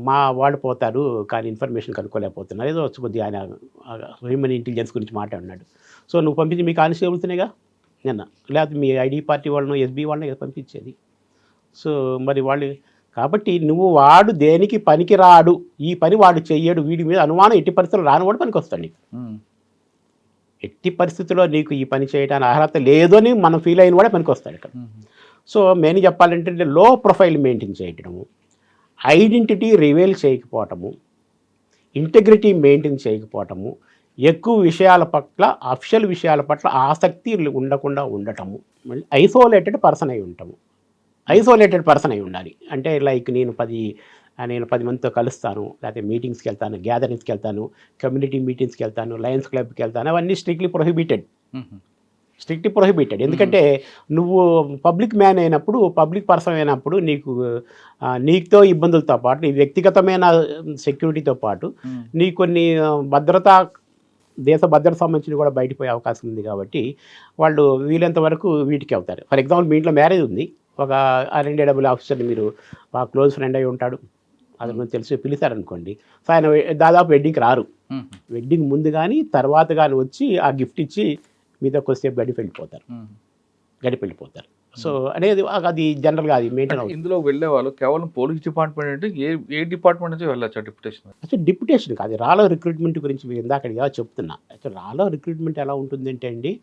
మా వాళ్ళు పోతారు కానీ ఇన్ఫర్మేషన్ కనుక్కోలేకపోతున్నారు, ఏదో కొద్దిగా ఆయన హ్యూమన్ ఇంటెలిజెన్స్ గురించి మాట్లాడినాడు. సో నువ్వు పంపించి మీ కానిస్టేబుల్స్నేగా నిన్న, లేకపోతే మీ ఐడి పార్టీ వాళ్ళను ఎస్బీ వాళ్ళని పంపించేది. సో మరి వాళ్ళు కాబట్టి వాడు దేనికి పనికి రాడు, ఈ పని వాడు చెయ్యడు, వీడి మీద అనుమానం ఎట్టి పరిస్థితుల్లో రానివాడు పనికి వస్తాడు. నీకు ఎట్టి పరిస్థితుల్లో నీకు ఈ పని చేయడానికి అర్హత లేదు అని మనం ఫీల్ అయిన వాడే పనికి వస్తాడు ఇక్కడ. సో మెయిన్ చెప్పాలంటే లో ప్రొఫైల్ మెయింటైన్ చేయటము, ఐడెంటిటీ రివీల్ చేయకపోవటము, ఇంటెగ్రిటీ మెయింటైన్ చేయకపోవటము, ఎక్కువ విషయాల పట్ల అఫిషియల్ విషయాల పట్ల ఆసక్తి ఉండకుండా ఉండటము, మళ్ళీ ఐసోలేటెడ్ పర్సన్ అయి ఉండాలి. అంటే లైక్ నేను 10 మందితో కలుస్తాను, లేకపోతే మీటింగ్స్కి వెళ్తాను, గ్యాదరింగ్స్కి వెళ్తాను, కమ్యూనిటీ మీటింగ్స్కి వెళ్తాను, లయన్స్ క్లబ్కి వెళ్తాను, అవన్నీ స్ట్రిక్ట్లీ ప్రొహిబిటెడ్. ఎందుకంటే నువ్వు పబ్లిక్ మ్యాన్ అయినప్పుడు, పబ్లిక్ పర్సన్ అయినప్పుడు నీతో ఇబ్బందులతో పాటు నీ వ్యక్తిగతమైన సెక్యూరిటీతో పాటు నీ కొన్ని దేశ భద్రత సంబంధించి కూడా బయటపోయే అవకాశం ఉంది. కాబట్టి వాళ్ళు వీలంత వరకు వీటికి అవుతారు. ఫర్ ఎగ్జాంపుల్ మీ ఇంట్లో మ్యారేజ్ ఉంది, ఒక RNW ఆఫీసర్ని మీరు బాగా క్లోజ్ ఫ్రెండ్ అయి ఉంటాడు, అతను తెలిసి పిలిచారనుకోండి, సో ఆయన దాదాపు వెడ్డింగ్కి రారు. వెడ్డింగ్ ముందు కానీ తర్వాత కానీ వచ్చి ఆ గిఫ్ట్ ఇచ్చి మీతో కొద్దిసేపు గడిపి వెళ్ళిపోతారు. సో అనేది అది జనరల్గా అది మెయింటైన్ అవుతుంది. ఇందులో వెళ్ళే వాళ్ళు కేవలం పోలీస్ డిపార్ట్మెంట్ అంటే ఏ డిపార్ట్మెంట్ నుంచి వెళ్ళచ్చు డిప్యుటేషన్? అసలు డిప్యుటేషన్ కాదు, రాలో రిక్రూట్మెంట్ గురించి మీరు ఇందాక చెప్తున్నా. అసలు రాలో రిక్రూట్మెంట్ ఎలా ఉంటుందంటే అండి,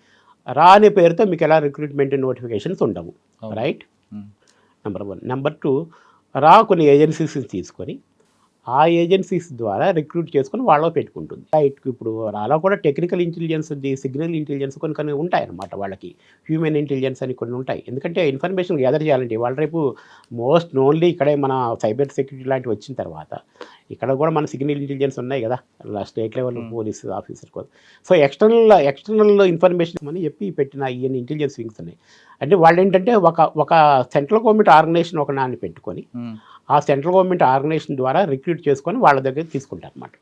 రా అనే పేరుతో మీకు ఎలా రిక్రూట్మెంట్ నోటిఫికేషన్స్ ఉండవు, రైట్? నెంబర్ 1. నెంబర్ 2, రా కొన్ని ఏజెన్సీస్ తీసుకొని ఆ ఏజెన్సీస్ ద్వారా రిక్రూట్ చేసుకొని వాళ్ళలో పెట్టుకుంటుంది. రైట్, ఇప్పుడు అలా కూడా టెక్నికల్ ఇంటెలిజెన్స్, సిగ్నల్ ఇంటెలిజెన్స్ కొన్ని ఉంటాయన్నమాట. వాళ్ళకి హ్యూమన్ ఇంటెలిజెన్స్ అని కొన్ని ఉంటాయి. ఎందుకంటే ఇన్ఫర్మేషన్ గ్యాదర్ చేయాలంటే వాళ్ళు రేపు మోస్ట్ ఓన్లీ ఇక్కడే మన సైబర్ సెక్యూరిటీ లాంటివి వచ్చిన తర్వాత ఇక్కడ కూడా మన సిగ్నల్ ఇంటెలిజెన్స్ ఉన్నాయి కదా, స్టేట్ లెవెల్ పోలీస్ ఆఫీసర్ కోసం. సో ఎక్స్టర్నల్ ఇన్ఫర్మేషన్ అని చెప్పి పెట్టిన ఈ ఇంటెలిజెన్స్ వింగ్స్ ఉన్నాయి. అంటే వాళ్ళు ఏంటంటే ఒక సెంట్రల్ గవర్నమెంట్ ఆర్గనైజేషన్ ఒక నాన్ని పెట్టుకొని ఆ సెంట్రల్ గవర్నమెంట్ ఆర్గనైజేషన్ ద్వారా రిక్రూట్ చేసుకొని వాళ్ళ దగ్గర తీసుకుంటారు అన్నమాట.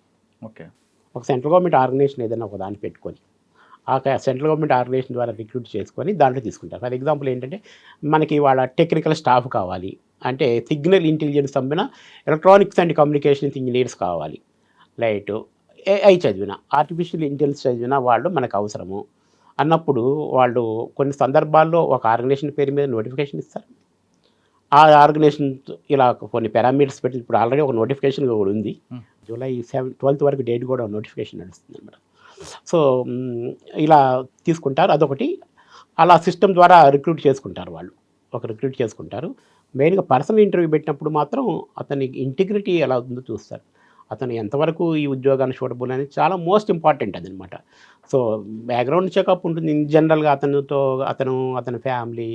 ఓకే, ఒక సెంట్రల్ గవర్నమెంట్ ఆర్గనైజేషన్ ఏదైనా ఒక దాన్ని పెట్టుకొని ఆ సెంట్రల్ గవర్నమెంట్ ఆర్గనైజేషన్ ద్వారా రిక్రూట్ చేసుకొని దాంట్లో తీసుకుంటారు. ఫర్ ఎగ్జాంపుల్ ఏంటంటే మనకి వాళ్ళ టెక్నికల్ స్టాఫ్ కావాలి అంటే సిగ్నల్ ఇంటెలిజెన్స్ సంబంధించిన ఎలక్ట్రానిక్స్ అండ్ కమ్యూనికేషన్స్ ఇంజనీర్స్ కావాలి, లైట్ ఏఐ చదివిన ఆర్టిఫిషియల్ ఇంటెలిజెన్స్ చదివిన వాళ్ళు మనకు అవసరము అన్నప్పుడు వాళ్ళు కొన్ని సందర్భాల్లో ఒక ఆర్గనైజేషన్ పేరు మీద నోటిఫికేషన్ ఇస్తారు. ఆ ఆర్గనైజేషన్ ఇలా కొన్ని పారామీటర్స్ పెట్టి ఇప్పుడు ఆల్రెడీ ఒక నోటిఫికేషన్ కూడా ఉంది. జూలై 12th వరకు డేట్ కూడా నోటిఫికేషన్ నడుస్తుంది అన్నమాట. సో ఇలా తీసుకుంటారు, అదొకటి. అలా సిస్టమ్ ద్వారా రిక్రూట్ చేసుకుంటారు వాళ్ళు, రిక్రూట్ చేసుకుంటారు. మెయిన్గా పర్సనల్ ఇంటర్వ్యూ పెట్టినప్పుడు మాత్రం అతని ఇంటిగ్రిటీ ఎలా ఉందో చూస్తారు. అతను ఎంతవరకు ఈ ఉద్యోగాన్ని సూటబుల్ అనేది చాలా మోస్ట్ ఇంపార్టెంట్ అదనమాట. సో బ్యాక్గ్రౌండ్ చెకప్ ఉంటుంది ఇన్ జనరల్గా అతని ఫ్యామిలీ.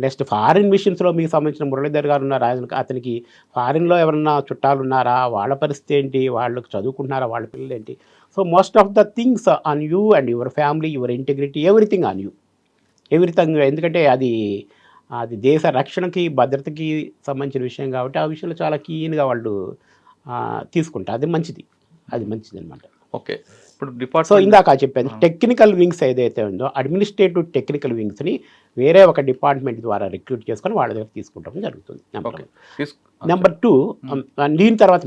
నెక్స్ట్ ఫారిన్ మిషన్స్లో మీకు సంబంధించిన మురళీధర్ గారు ఉన్నారు, అతనికి ఫారిన్లో ఎవరన్నా చుట్టాలు ఉన్నారా, వాళ్ళ పరిస్థితి ఏంటి, వాళ్ళకి చదువుకుంటున్నారా, వాళ్ళ పిల్లలు ఏంటి. So most of the things on you and your family, your integrity, everything on you, everything. ఎందుకంటే అది దేశ రక్షణకి భద్రతకి సంబంధించిన విషయం కాబట్టి ఆ విషయంలో చాలా కీన్గా వాళ్ళు తీసుకుంటారు. అది మంచిది అనమాట. ఓకే, ఇప్పుడు సో డిపార్ట్మెంట్ ఇందాక చెప్పాను టెక్నికల్ వింగ్స్ ఏదైతే ఉందో అడ్మినిస్ట్రేటివ్ టెక్నికల్ వింగ్స్ని వేరే ఒక డిపార్ట్మెంట్ ద్వారా రిక్రూట్ చేసుకొని వాళ్ళ దగ్గర తీసుకుంటాం జరుగుతుంది. నెంబర్ 2, దీని తర్వాత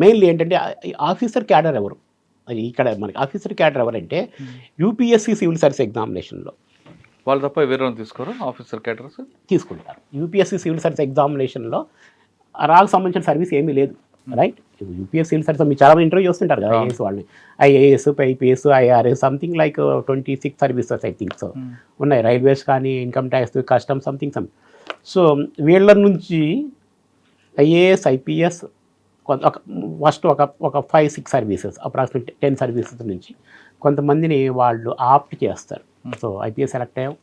మెయిన్లీ ఏంటంటే ఆఫీసర్ క్యాడర్ ఎవరు, ఇక్కడ మనకి ఆఫీసర్ క్యాడర్ ఎవరంటే యూపీఎస్సీ సివిల్ సర్వీస్ ఎగ్జామినేషన్లో వాళ్ళు తప్ప వేరే తీసుకోరు, ఆఫీసర్ క్యాడర్స్ తీసుకుంటారు. యూపీఎస్సీ సివిల్ సర్వీస్ ఎగ్జామినేషన్లో రాకు సంబంధించిన సర్వీస్ ఏమీ లేదు, రైట్. యూపీఎస్సీ సివిల్ సర్వీస్ మీరు చాలా ఇంటర్వ్యూ చేస్తుంటారు కదా, ఐఏఎస్ వాళ్ళని, IAS, IPS, IRS, something like 26 services I think so ఉన్నాయి, రైల్వేస్ కానీ, income tax, customs, something. So వీళ్ళ నుంచి ఐఏఎస్, ఐపీఎస్ ఫస్ట్ ఒక 5-6 సర్వీసెస్, అప్రాక్సిమేట్ 10 సర్వీసెస్ నుంచి కొంతమందిని వాళ్ళు ఆప్ట్ చేస్తారు. సో ఐపీఎస్ సెలెక్ట్ అయ్యావు,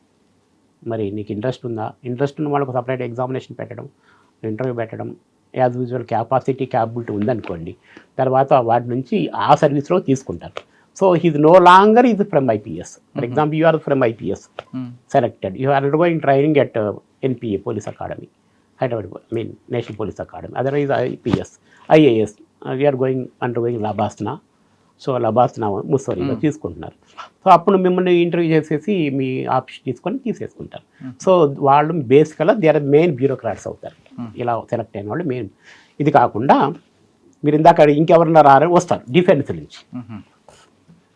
మరి నీకు ఇంట్రెస్ట్ ఉన్న వాళ్ళకు సపరేట్ ఎగ్జామినేషన్ పెట్టడం, ఇంటర్వ్యూ పెట్టడం, యాజ్ యూజువల్ క్యాపబిలిటీ ఉందనుకోండి, తర్వాత వాటి నుంచి ఆ సర్వీస్లో తీసుకుంటారు. So he's no longer is from IPS. For example you are from IPS selected, you are undergoing training at NPA police academy, Hyderabad national police academy, otherwise IPS, IAS we are undergoing LBSNAA. So LBSNAA ముస్సోరీలో తీసుకుంటున్నారు. So అప్పుడు మిమ్మల్ని interview చేసేసి మీ option తీసుకొని తీసేసుకుంటారు. So వాళ్ళు బేసికల్గా they are main bureaucrats అవుతారు, ఇలా సెలెక్ట్ అయిన వాళ్ళు మెయిన్. ఇది కాకుండా మీరు ఇందాక ఇంకెవరన్నా వస్తారు డిఫెన్స్ నుంచి.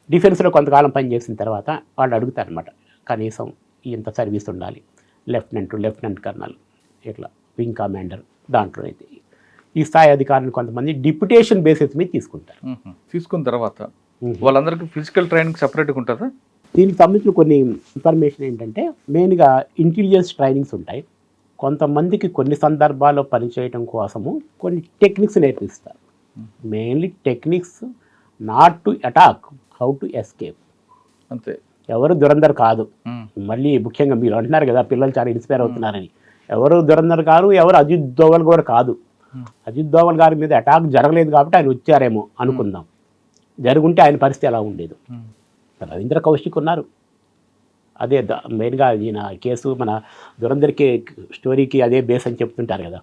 డిఫెన్స్లో కొంతకాలం పనిచేసిన తర్వాత వాళ్ళు అడుగుతారు అనమాట, కనీసం ఇంత సర్వీస్ ఉండాలి, లెఫ్టినెంట్ కర్నల్, ఇట్లా వింగ్ కమాండర్. దాంట్లో అయితే ఈ స్థాయి అధికారులు కొంతమంది డిప్యుటేషన్ బేసిస్ మీద తీసుకుంటారు. తీసుకున్న తర్వాత వాళ్ళందరికీ ఫిజికల్ ట్రైనింగ్ సపరేట్గా ఉంటుందా? దీనికి సంబంధించిన కొన్ని ఇన్ఫర్మేషన్ ఏంటంటే మెయిన్గా ఇంటెలిజెన్స్ ట్రైనింగ్స్ ఉంటాయి. కొంతమందికి కొన్ని సందర్భాల్లో పనిచేయడం కోసము కొన్ని టెక్నిక్స్ నేర్పిస్తారు. Mainly techniques not to attack, how to escape. అంతే, ఎవరు దురంధర్ కాదు. మళ్ళీ ముఖ్యంగా మీరు అంటున్నారు కదా పిల్లలు చాలా ఇన్స్పైర్ అవుతున్నారని, ఎవరు దురంధర్ కాదు, ఎవరు అజిత్ దోవల్ కూడా కాదు. అజిత్ దోవల్ గారి మీద అటాక్ జరగలేదు కాబట్టి ఆయన వచ్చారేమో అనుకుందాం, జరుగుంటే ఆయన పరిస్థితి ఎలా ఉండేది. రవీంద్ర కౌశిక్ ఉన్నారు, అదే మెయిన్గా ఈయన కేసు మన దురంధర్కి స్టోరీకి అదే బేస్ అని చెప్తుంటారు కదా.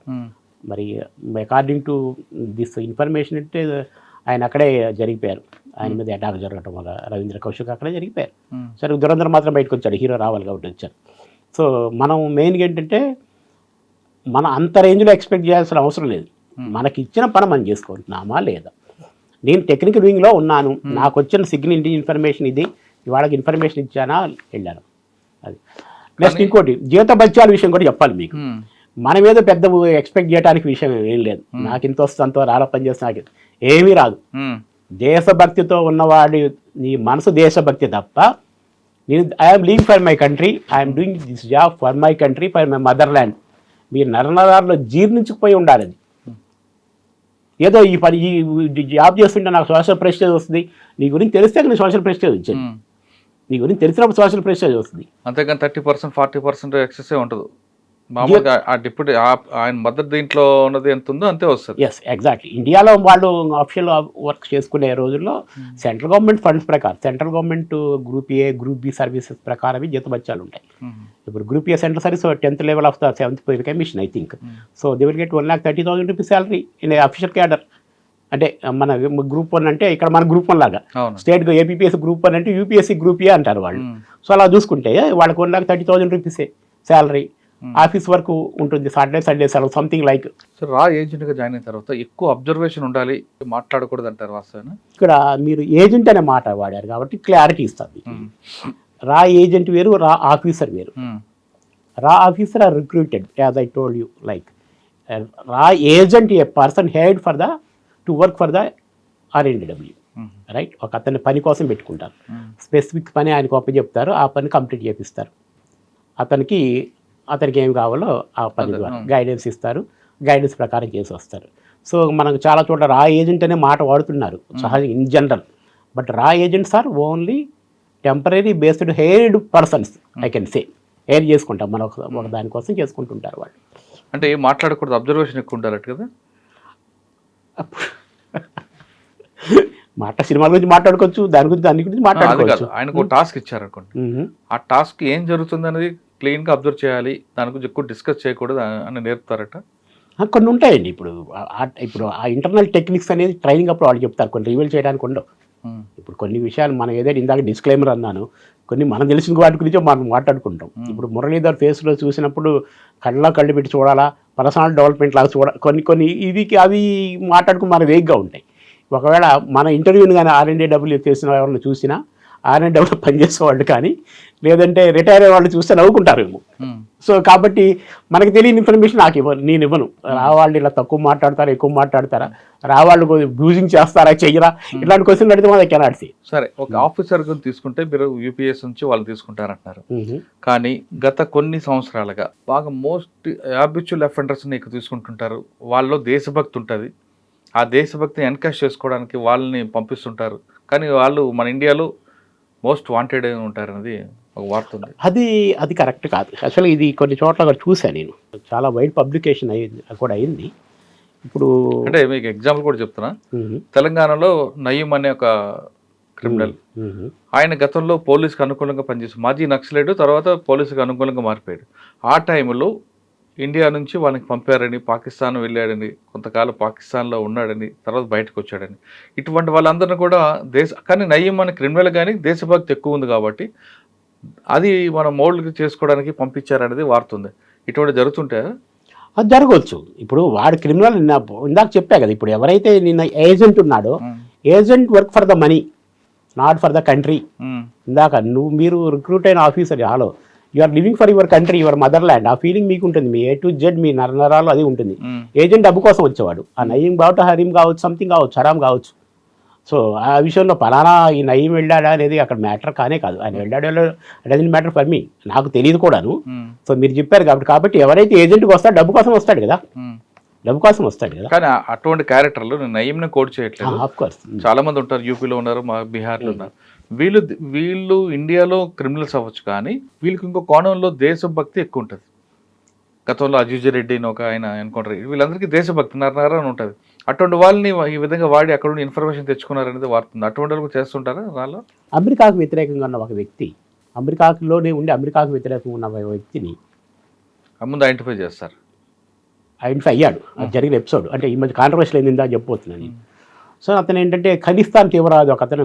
మరి అకార్డింగ్ టు దిస్ ఇన్ఫర్మేషన్ అంటే ఆయన అక్కడే జరిగిపోయారు, ఆయన మీద అటాక్ జరగటం వల్ల రవీంద్ర కౌశిక్ అక్కడే జరిగిపోయారు. సరే దురంధర్ మాత్రం బయటకు వచ్చాడు, హీరో రావాలి కాబట్టి వచ్చారు. సో మనం మెయిన్గా ఏంటంటే మన అంత రేంజ్లో ఎక్స్పెక్ట్ చేయాల్సిన అవసరం లేదు, మనకి ఇచ్చిన పని మనం చేసుకుంటున్నామా లేదా. నేను టెక్నికల్ వింగ్లో ఉన్నాను, నాకు వచ్చిన సిగ్నల్ ఇన్ఫర్మేషన్ ఇది, ఇవాళకి ఇన్ఫర్మేషన్ ఇచ్చానా, వెళ్ళాను. అది నెక్స్ట్ ఇంకోటి జీవిత బత్యాల విషయం కూడా చెప్పాలి మీకు. మనం ఏదో పెద్ద ఎక్స్పెక్ట్ చేయడానికి విషయం ఏం లేదు. నాకు ఇంత వస్తుంది అంత రాలా పని చేస్తే నాకు ఏమీ రాదు. దేశభక్తితో ఉన్నవాడి నీ మనసు దేశభక్తి తప్ప నేను I'm living for my country, I'm doing this job for my country, for my mother land. మీరు నరనరాల్లో జీర్ణించుకుపోయి ఉండాలి. అది ఏదో ఈ పని ఈ జాబ్ చేస్తుంటే నాకు సోషల్ ప్రెస్టేజ్ వస్తుంది. నీ గురించి తెలిస్తే నేను సోషల్ ప్రెస్టేజ్ వచ్చాను. నీ గురించి తెలిసినప్పుడు సోషల్ ప్రెస్టేజ్ వస్తుంది. అంతేకాని 30% 40% ఎక్సెస్ ఉండదు. మామూలుగా ఆ డిప్యూటీ ఆయన మదర్ దీంట్లో ఉన్నది ఎంత ఉందో అంతే వస్తుంది. Yes, exactly. ఇండియాలో వాళ్ళు ఆఫీషియల్ వర్క్ చేసుకునే రోజుల్లో సెంట్రల్ గవర్నమెంట్ ఫండ్స్ ప్రకారం, central government group A group B services ప్రకారం జీతభత్యాలు ఉంటాయి. ఇప్పుడు group A central service 10th level of the 7th pay commission I think. So they will get 1,30,000 rupees salary in official cadre. అంటే మన group 1 అంటే ఇక్కడ మన గ్రూప్ 1 లాగా స్టేట్ ఏపీఎస్ గ్రూప్ 1 అంటే యూపీఎస్సీ గ్రూప్ ఏ అంటారు వాళ్ళు. సో అలా చూసుకుంటే వాళ్ళకి 1,30,000 రూపీసే శాలరీ. ఆఫీస్ వర్క్ ఉంటుంది, సాటర్డే సండే సెలవు, సంథింగ్ లైక్. సో రా ఏజెంట్గా జాయిన్ అయిన తర్వాత ఎక్కువ అబ్జర్వేషన్ ఉండాలి, మాట్లాడకూడదు అంటారు వాస్తవేనా? ఇక్కడ మీరు ఏజెంట్ అనే మాట వాడారు కాబట్టి క్లారిటీ ఇస్తుంది. రా ఏజెంట్ వేరు, రా ఆఫీసర్ వేరు. రా officer or recruited as I told you. Like రా agent A person head for the to work for the RNDW, right? ఒక అతని పని కోసం పెట్టుకుంటారు. స్పెసిఫిక్ పని ఆయనకు ఒప్ప చెప్తారు, ఆ పని కంప్లీట్ చేపిస్తారు. అతనికి ఏం కావాలో ఆ పని ద్వారా గైడెన్స్ ఇస్తారు, గైడెన్స్ ప్రకారం చేసి వస్తారు. సో మనకు చాలా చోట్ల రా ఏజెంట్ అనే మాట వాడుతున్నారు సహజ ఇన్ జనరల్. బట్ రా agents are only temporary based hired persons, I can say. Hire చేసుకుంటాం మనం ఒక దానికోసం చేసుకుంటుంటారు వాళ్ళు. అంటే ఏం మాట్లాడకూడదు, అబ్జర్వేషన్ ఎక్కువ ఉండాలి కదా. సినిమాల గురించి మాట్లాడుకోవచ్చు, దాని గురించి మాట్లాడుకోవచ్చు. ఆయనకు టాస్క్ ఇచ్చారు అనుకోండి, ఆ టాస్క్ ఏం జరుగుతుంది అనేది క్లీన్గా అబ్జర్వ్ చేయాలి, దాని గురించి ఎక్కువ డిస్కస్ చేయకూడదు అని నేర్పుతారట. కొన్ని ఉంటాయండి. ఇప్పుడు ఆ ఇంటర్నల్ టెక్నిక్స్ అనేది ట్రైనింగ్ అప్పుడు వాళ్ళు చెప్తారు, కొన్ని రివీల్ చేయడానికి ఉండవు. ఇప్పుడు కొన్ని విషయాలు మనం ఏదైతే ఇందాక డిస్క్లైమర్ అన్నాను, కొన్ని మనం తెలిసిన వాటి గురించి మనం మాట్లాడుకుంటాం. ఇప్పుడు మురళీధర్ ఫేస్లో చూసినప్పుడు కళ్ళు పెట్టి చూడాలా, పర్సనల్ డెవలప్మెంట్ లాగా చూడాలి, కొన్ని అవి మాట్లాడుకుని మన వేగ్గా ఉంటాయి. ఒకవేళ మన ఇంటర్వ్యూని కానీ RNDW చేసిన ఎవరిని చూసినా, RNDW పనిచేసే వాళ్ళు కానీ, లేదంటే రిటైర్ అయ్యే వాళ్ళు చూస్తే నవ్వుకుంటారేమో. సో కాబట్టి మనకి తెలియని ఇన్ఫర్మేషన్ నేను ఇవ్వను. రావాళ్ళు ఇలా తక్కువ మాట్లాడతారా, ఎక్కువ మాట్లాడతారా, రావాళ్ళు బ్రూజింగ్ చేస్తారా, చెయ్యరా, ఇలాంటి క్వశ్చన్లు అడిగితే మన కెనాట్ సీ. సరే, ఒక ఆఫీసర్ గురించి తీసుకుంటే మీరు యూపీఎస్ నుంచి వాళ్ళు తీసుకుంటారంటున్నారు. కానీ గత కొన్ని సంవత్సరాలుగా బాగా మోస్ట్ హ్యాబిచువల్ అఫెండర్స్ని ఎక్కువ తీసుకుంటుంటారు. వాళ్ళలో దేశభక్తి ఉంటుంది, ఆ దేశభక్తిని ఎన్కాష్ చేసుకోవడానికి వాళ్ళని పంపిస్తుంటారు. కానీ వాళ్ళు మన ఇండియాలో మోస్ట్ వాంటెడ్ ఉంటారనేది ఒక వార్త ఉంది. అది కరెక్ట్ కాదు. అసలు ఇది కొన్ని చోట్ల కూడా చూశాను నేను, చాలా వైడ్ పబ్లికేషన్ అయింది. ఇప్పుడు అంటే మీకు ఎగ్జాంపుల్ కూడా చెప్తున్నా. తెలంగాణలో నయీం అనే ఒక క్రిమినల్, ఆయన గతంలో పోలీసుకు అనుకూలంగా పనిచేసి మాజీ నక్సలైట్, తర్వాత పోలీసుకు అనుకూలంగా మారిపోయాడు. ఆ టైంలో ఇండియా నుంచి వాళ్ళకి పంపారని, పాకిస్తాన్ వెళ్ళాడని, కొంతకాలం పాకిస్తాన్లో ఉన్నాడని, తర్వాత బయటకు వచ్చాడని, ఇటువంటి వాళ్ళందరినీ కూడా కానీ నయీం అనే క్రిమినల్ కానీ దేశభక్తి ఎక్కువ ఉంది కాబట్టి అది మనం మోల్డ్ చేసుకోవడానికి పంపించారనేది వార్త ఉంది. ఇటువంటి జరుగుతుంటే అది జరగవచ్చు. ఇప్పుడు వాడు క్రిమినల్, ఇందాక చెప్పా కదా, ఇప్పుడు ఎవరైతే నిన్న ఏజెంట్ ఉన్నాడో, agent work for the money, not for the country. ఇందాక మీరు రిక్రూట్ అయిన officer, hello, you are living for your country, your mother land, ఆ ఫీలింగ్ మీకు ఉంటుంది. మీ A to Z మీ నరనరాలు అది ఉంటుంది. ఏజెంట్ డబ్బు కోసం వచ్చేవాడు. ఆ నయీం కావచ్చు, హరీం కావచ్చు, సంథింగ్ కావచ్చు, హరాం కావచ్చు. సో ఆ విషయంలో పలానా ఈ నయీం వెళ్ళాడా అనేది అక్కడ మ్యాటర్ కానే కాదు. ఆయన వెళ్ళాడో డజంట్ మ్యాటర్ ఫర్ మీ, నాకు తెలియదు కూడాను. సో మీరు చెప్పారు కాబట్టి ఎవరైతే ఏజెంట్కి వస్తాడో డబ్బు కోసం వస్తాడు కదా, డబ్బు కోసం వస్తాడు కదా. కానీ అటువంటి క్యారెక్టర్లు నయీంని కోట్ చేయట్లేదు. ఆఫ్ కోర్స్ చాలా మంది ఉంటారు, యూపీలో ఉన్నారు, మా బీహార్లో ఉన్నారు. వీళ్ళు ఇండియాలో క్రిమినల్స్ అవ్వచ్చు, కానీ వీళ్ళకి ఇంకో కోణంలో దేశభక్తి ఎక్కువ ఉంటుంది. గతంలో అజీజ్ రెడ్డి అని ఒక ఆయన ఎన్కౌంటర్, వీళ్ళందరికీ దేశభక్తి నరనర అని ఉంటుంది. అటువంటి వాళ్ళని ఈ విధంగా వాడి అక్కడ నుండి ఇన్ఫర్మేషన్ తెచ్చుకున్నారనేది వాడుతుంది. అటువంటి వాళ్ళు చేస్తుంటారా? వాళ్ళు అమెరికాకు వ్యతిరేకంగా ఉన్న ఒక వ్యక్తి, అమెరికాలోనే ఉండి అమెరికాకు వ్యతిరేకంగా ఉన్న వ్యక్తిని ముందు ఐడెంటిఫై చేస్తారు. ఐడెంటిఫై అయ్యాడు. అది జరిగిన ఎపిసోడ్ అంటే ఈ మధ్య కాంట్రవర్షియల్ అయిందా చెప్పబోతున్నాను. సో అతను ఏంటంటే ఖలిస్తాన్ తీవ్రవాది ఒక అతను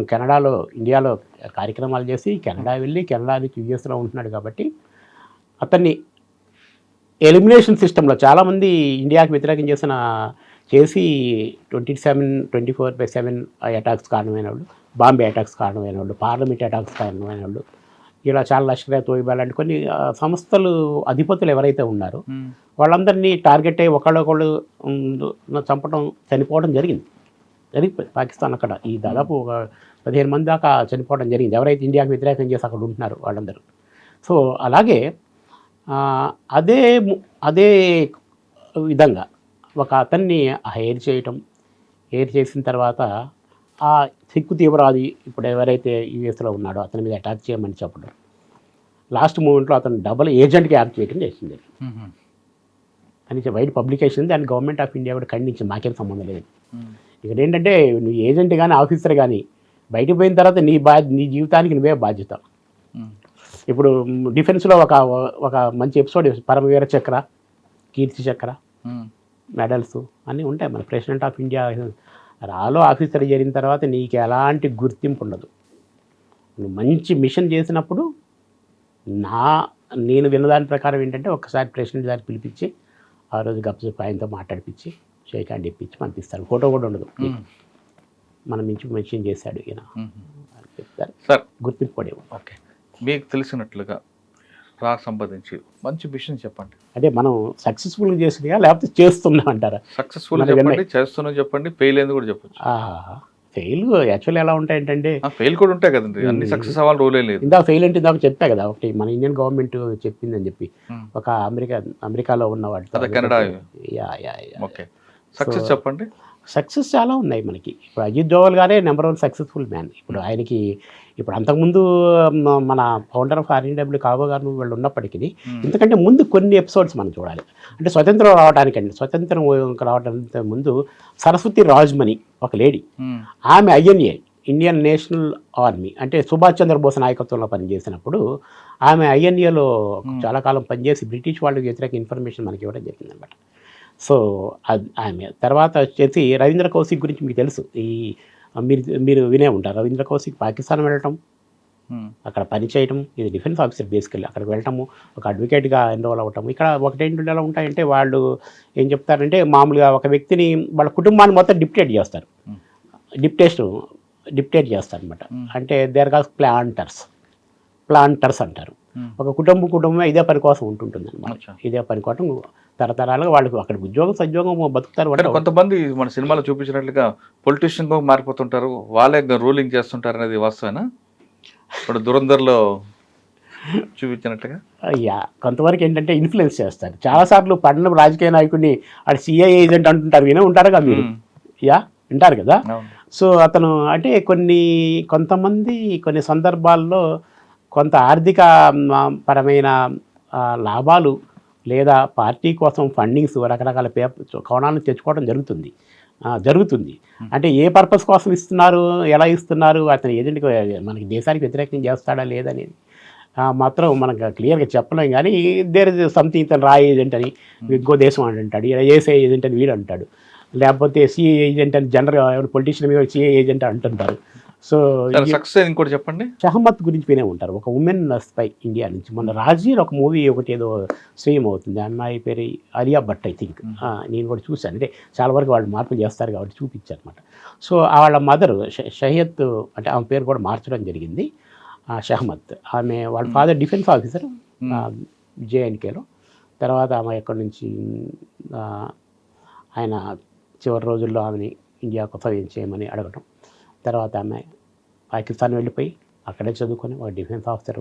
ఇండియాలో కార్యక్రమాలు చేసి కెనడా వెళ్ళి కెనడా నుంచి యుఎస్లో ఉంటున్నాడు. కాబట్టి అతన్ని ఎలిమినేషన్ సిస్టంలో చాలామంది ఇండియాకి వ్యతిరేకం చేసి 24/7 అటాక్స్ కారణమైన వాళ్ళు, బాంబే అటాక్స్ కారణమైన వాళ్ళు, పార్లమెంట్ అటాక్స్ కారణమైన వాళ్ళు, ఇలా చాలా లష్కర్ తోయిబా లాంటి కొన్ని సంస్థలు అధిపతులు ఎవరైతే ఉన్నారో వాళ్ళందరినీ టార్గెట్ అయ్యి ఒకళ్ళు చంపడం, చనిపోవడం జరిగింది. పాకిస్తాన్ అక్కడ ఈ దాదాపు ఒక 15 మంది దాకా చనిపోవడం జరిగింది, ఎవరైతే ఇండియాకి వ్యతిరేకం చేసి అక్కడ ఉంటున్నారో వాళ్ళందరూ. సో అలాగే అదే విధంగా ఒక అతన్ని హైర్ చేయటం, ఎయిర్ చేసిన తర్వాత ఆ సిక్కు తీవ్రవాది ఇప్పుడు ఎవరైతే యూఎస్లో ఉన్నాడో అతని మీద అటాక్ చేయమని చెప్పడం, లాస్ట్ మూమెంట్లో అతను డబుల్ ఏజెంట్గా యాక్ట్ చేయడం చేసింది అని వైడ్ పబ్లికేషన్. దాన్ని గవర్నమెంట్ ఆఫ్ ఇండియా కూడా ఖండించింది, మాకేం సంబంధం లేదు. ఇక్కడ ఏంటంటే నువ్వు ఏజెంట్ కానీ ఆఫీసర్ కానీ బయటకు పోయిన తర్వాత నీ జీవితానికి నువ్వే బాధ్యత. ఇప్పుడు డిఫెన్స్లో ఒక మంచి ఎపిసోడ్ పరమవీర చక్ర, కీర్తి చక్ర, మెడల్స్ అన్నీ ఉంటాయి. మన ప్రెసిడెంట్ ఆఫ్ ఇండియా రాలో ఆఫీసర్ చేరిన తర్వాత నీకు ఎలాంటి గుర్తింపు ఉండదు. నువ్వు మంచి మిషన్ చేసినప్పుడు నేను విన్నదాని ప్రకారం ఏంటంటే ఒక్కసారి ప్రెసిడెంట్ గారిని పిలిపించి ఆ రోజు గప్చుప్ ఆయనతో మాట్లాడిపించి షేక్ హ్యాండ్ ఇప్పించి పంపిస్తారు. ఫోటో కూడా ఉండదు, మనం మించి మెన్షన్ చేశాడు ఈయన చెప్తారు సార్, గుర్తింపు పడేవు. ఓకే, మీకు తెలిసినట్లుగా రా సంపాదించి మంచి విషయం చెప్పండి. అంటే మనం సక్సెస్ఫుల్గా చేసినగా లేకపోతే చేస్తున్నాం అంటారా? సక్సెస్ఫుల్ చెప్పండి, చేస్తున్నా చెప్పండి, ఫెయిల్ అయింది కూడా చెప్పచ్చు. ఫెయిల్ యాక్చువల్లీ ఎలా ఉంటాయంటే ఫెయిల్ కూడా ఉంటాయి కదండి, అన్ని సక్సెస్ అవ్వాలి రూలే లేదు. ఇందాక ఫెయిల్ అంటే ఇందాక చెప్పా కదా, ఒకటి మన ఇండియన్ గవర్నమెంట్ చెప్పిందని చెప్పి ఒక అమెరికాలో ఉన్న వాటితో కెనడా. ఓకే, సక్సెస్ చెప్పండి. సక్సెస్ చాలా ఉన్నాయి మనకి. ఇప్పుడు అజిత్ డోవల్ గారే నెంబర్ 1 సక్సెస్ఫుల్ మ్యాన్. ఇప్పుడు ఆయనకి ఇప్పుడు అంతకుముందు మన ఫౌండర్ ఆఫ్ ఆర్ఎన్డబ్ల్యూ కాబో గారు వాళ్ళు ఉన్నప్పటికీ ఎందుకంటే ముందు కొన్ని ఎపిసోడ్స్ మనం చూడాలి. అంటే స్వతంత్రం రావడానికి ముందు సరస్వతి రాజ్మణి ఒక లేడీ, ఆమె ఐఎన్ఏ ఇండియన్ నేషనల్ ఆర్మీ అంటే సుభాష్ చంద్రబోస్ నాయకత్వంలో పనిచేసినప్పుడు ఆమె ఐఎన్ఏలో చాలా కాలం పనిచేసి బ్రిటిష్ వాళ్ళకి వ్యతిరేక ఇన్ఫర్మేషన్ మనకి ఇవ్వడం జరిగిందనమాట. సో ఆమె తర్వాత వచ్చేసి రవీంద్ర కౌశిక్ గురించి మీకు తెలుసు, మీరు వినే ఉంటారు. రవీంద్ర కౌశిక్ పాకిస్తాన్ వెళ్ళటం, అక్కడ పని చేయటం, ఇది డిఫెన్స్ ఆఫీసర్ బేసికల్లీ అక్కడికి వెళ్ళటము, ఒక అడ్వకేట్గా ఎన్రోల్ అవ్వటం. ఇక్కడ ఒకటేంటి ఎలా ఉంటాయంటే వాళ్ళు ఏం చెప్తారంటే మామూలుగా ఒక వ్యక్తిని వాళ్ళ కుటుంబాన్ని మొత్తం డిప్టేట్ చేస్తారు, డిప్టేట్ చేస్తారు అనమాట. అంటే దేర్ కాస్ ప్లాంటర్స్ అంటారు. ఒక కుటుంబమే ఇదే పని కోసం ఉంటుంటుంది అనమాట. ఇదే పని కోసం తరతరాలుగా వాళ్ళకి అక్కడ ఉద్యోగం బతుకుతారు. అంటే కొంతమంది మన సినిమాలో చూపించినట్లుగా పొలిటీషియన్ గా మారిపోతుంటారు, వాళ్ళే రూలింగ్ చేస్తుంటారు అనేది వాస్తవేనా? ఇప్పుడు దురంధర్లో చూపించినట్టుగా కొంతవరకు ఏంటంటే ఇన్ఫ్లుయెన్స్ చేస్తారు. చాలాసార్లు పడిన రాజకీయ నాయకుడిని అది సిఐ ఏజెంట్ అంటుంటారు, ఉంటారు కదా మీరు, వింటారు కదా. సో అతను అంటే కొంతమంది కొన్ని సందర్భాల్లో కొంత ఆర్థిక పరమైన లాభాలు లేదా పార్టీ కోసం ఫండింగ్స్ రకరకాల కోణాలను తెచ్చుకోవడం జరుగుతుంది. అంటే ఏ పర్పస్ కోసం ఇస్తున్నారు, ఎలా ఇస్తున్నారు, అతను ఏజెంట్కి మనకి దేశానికి వ్యతిరేకం చేస్తాడా లేదని మాత్రం మనకు క్లియర్గా చెప్పలేం. కానీ దేర్ ఇస్ సంథింగ్, ఇతను రా ఏజెంట్ అని ఇంకో దేశం అని అంటాడు, ఏసఐ ఏజెంట్ అని వీడు అంటాడు, లేకపోతే సిఏ ఏజెంట్ అని జనరల్ పొలిటీషియన్ మీద సిఏ ఏజెంట్ అంటుంటారు. సో సక్సెస్ ఇంకోటి చెప్పండి. షహమత్ గురించి వినే ఉంటారు, ఒక ఉమెన్ స్పై ఇండియా నుంచి. మొన్న రాజీర్ ఒక మూవీ ఒకటి ఏదో స్ట్రీమ్ అవుతుంది, అమ్మాయి పేరు అలియా భట్ ఐ థింక్, నేను కూడా చూశాను. అంటే చాలా వరకు వాళ్ళు మార్పులు చేస్తారు కాబట్టి చూపించారు అనమాట. సో వాళ్ళ మదర్ షహియత్ అంటే ఆమె పేరు కూడా మార్చడం జరిగింది, షహమత్. ఆమె వాళ్ళ ఫాదర్ డిఫెన్స్ ఆఫీసర్ జేఎన్కేలో. తర్వాత ఆమె ఎక్కడి నుంచి ఆయన చివరి రోజుల్లో ఆమెని ఇండియాకు సహాయం చేయమని అడగటం. తర్వాత ఆమె పాకిస్తాన్ వెళ్ళిపోయి అక్కడే చదువుకొని ఒక డిఫెన్స్ ఆఫీసర్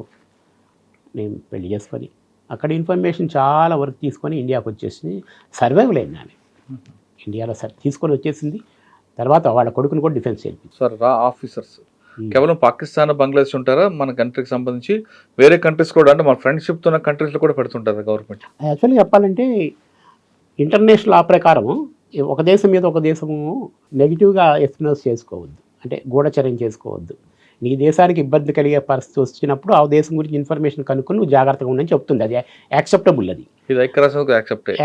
నేను పెళ్లి చేసుకొని అక్కడ ఇన్ఫర్మేషన్ చాలా వరకు తీసుకొని ఇండియాకు వచ్చేసింది. సర్వైవల్ అయింది ఆమె, ఇండియాలో తీసుకొని వచ్చేసింది. తర్వాత వాళ్ళ కొడుకుని కూడా డిఫెన్స్ చేయించింది. సార్, రా ఆఫీసర్స్ కేవలం పాకిస్తాన్ బంగ్లాదేశ్ ఉంటారా? మన కంట్రీకి సంబంధించి వేరే కంట్రీస్ కూడా, అంటే మన ఫ్రెండ్షిప్తో ఉన్న కంట్రీస్లో కూడా పెడుతుంటారా గవర్నమెంట్? యాక్చువల్గా చెప్పాలంటే ఇంటర్నేషనల్ లా ప్రకారం ఒక దేశం మీద ఒక దేశము నెగిటివ్గా ఎక్స్ప్రెస్ చేసుకోవద్దు, అంటే గూఢచర్యం చేసుకోవద్దు. నీ దేశానికి ఇబ్బంది కలిగే పరిస్థితి వచ్చినప్పుడు ఆ దేశం గురించి ఇన్ఫర్మేషన్ కనుక్కొని నువ్వు జాగ్రత్తగా ఉండని చెప్తుంది. అది యాక్సెప్టబుల్, అది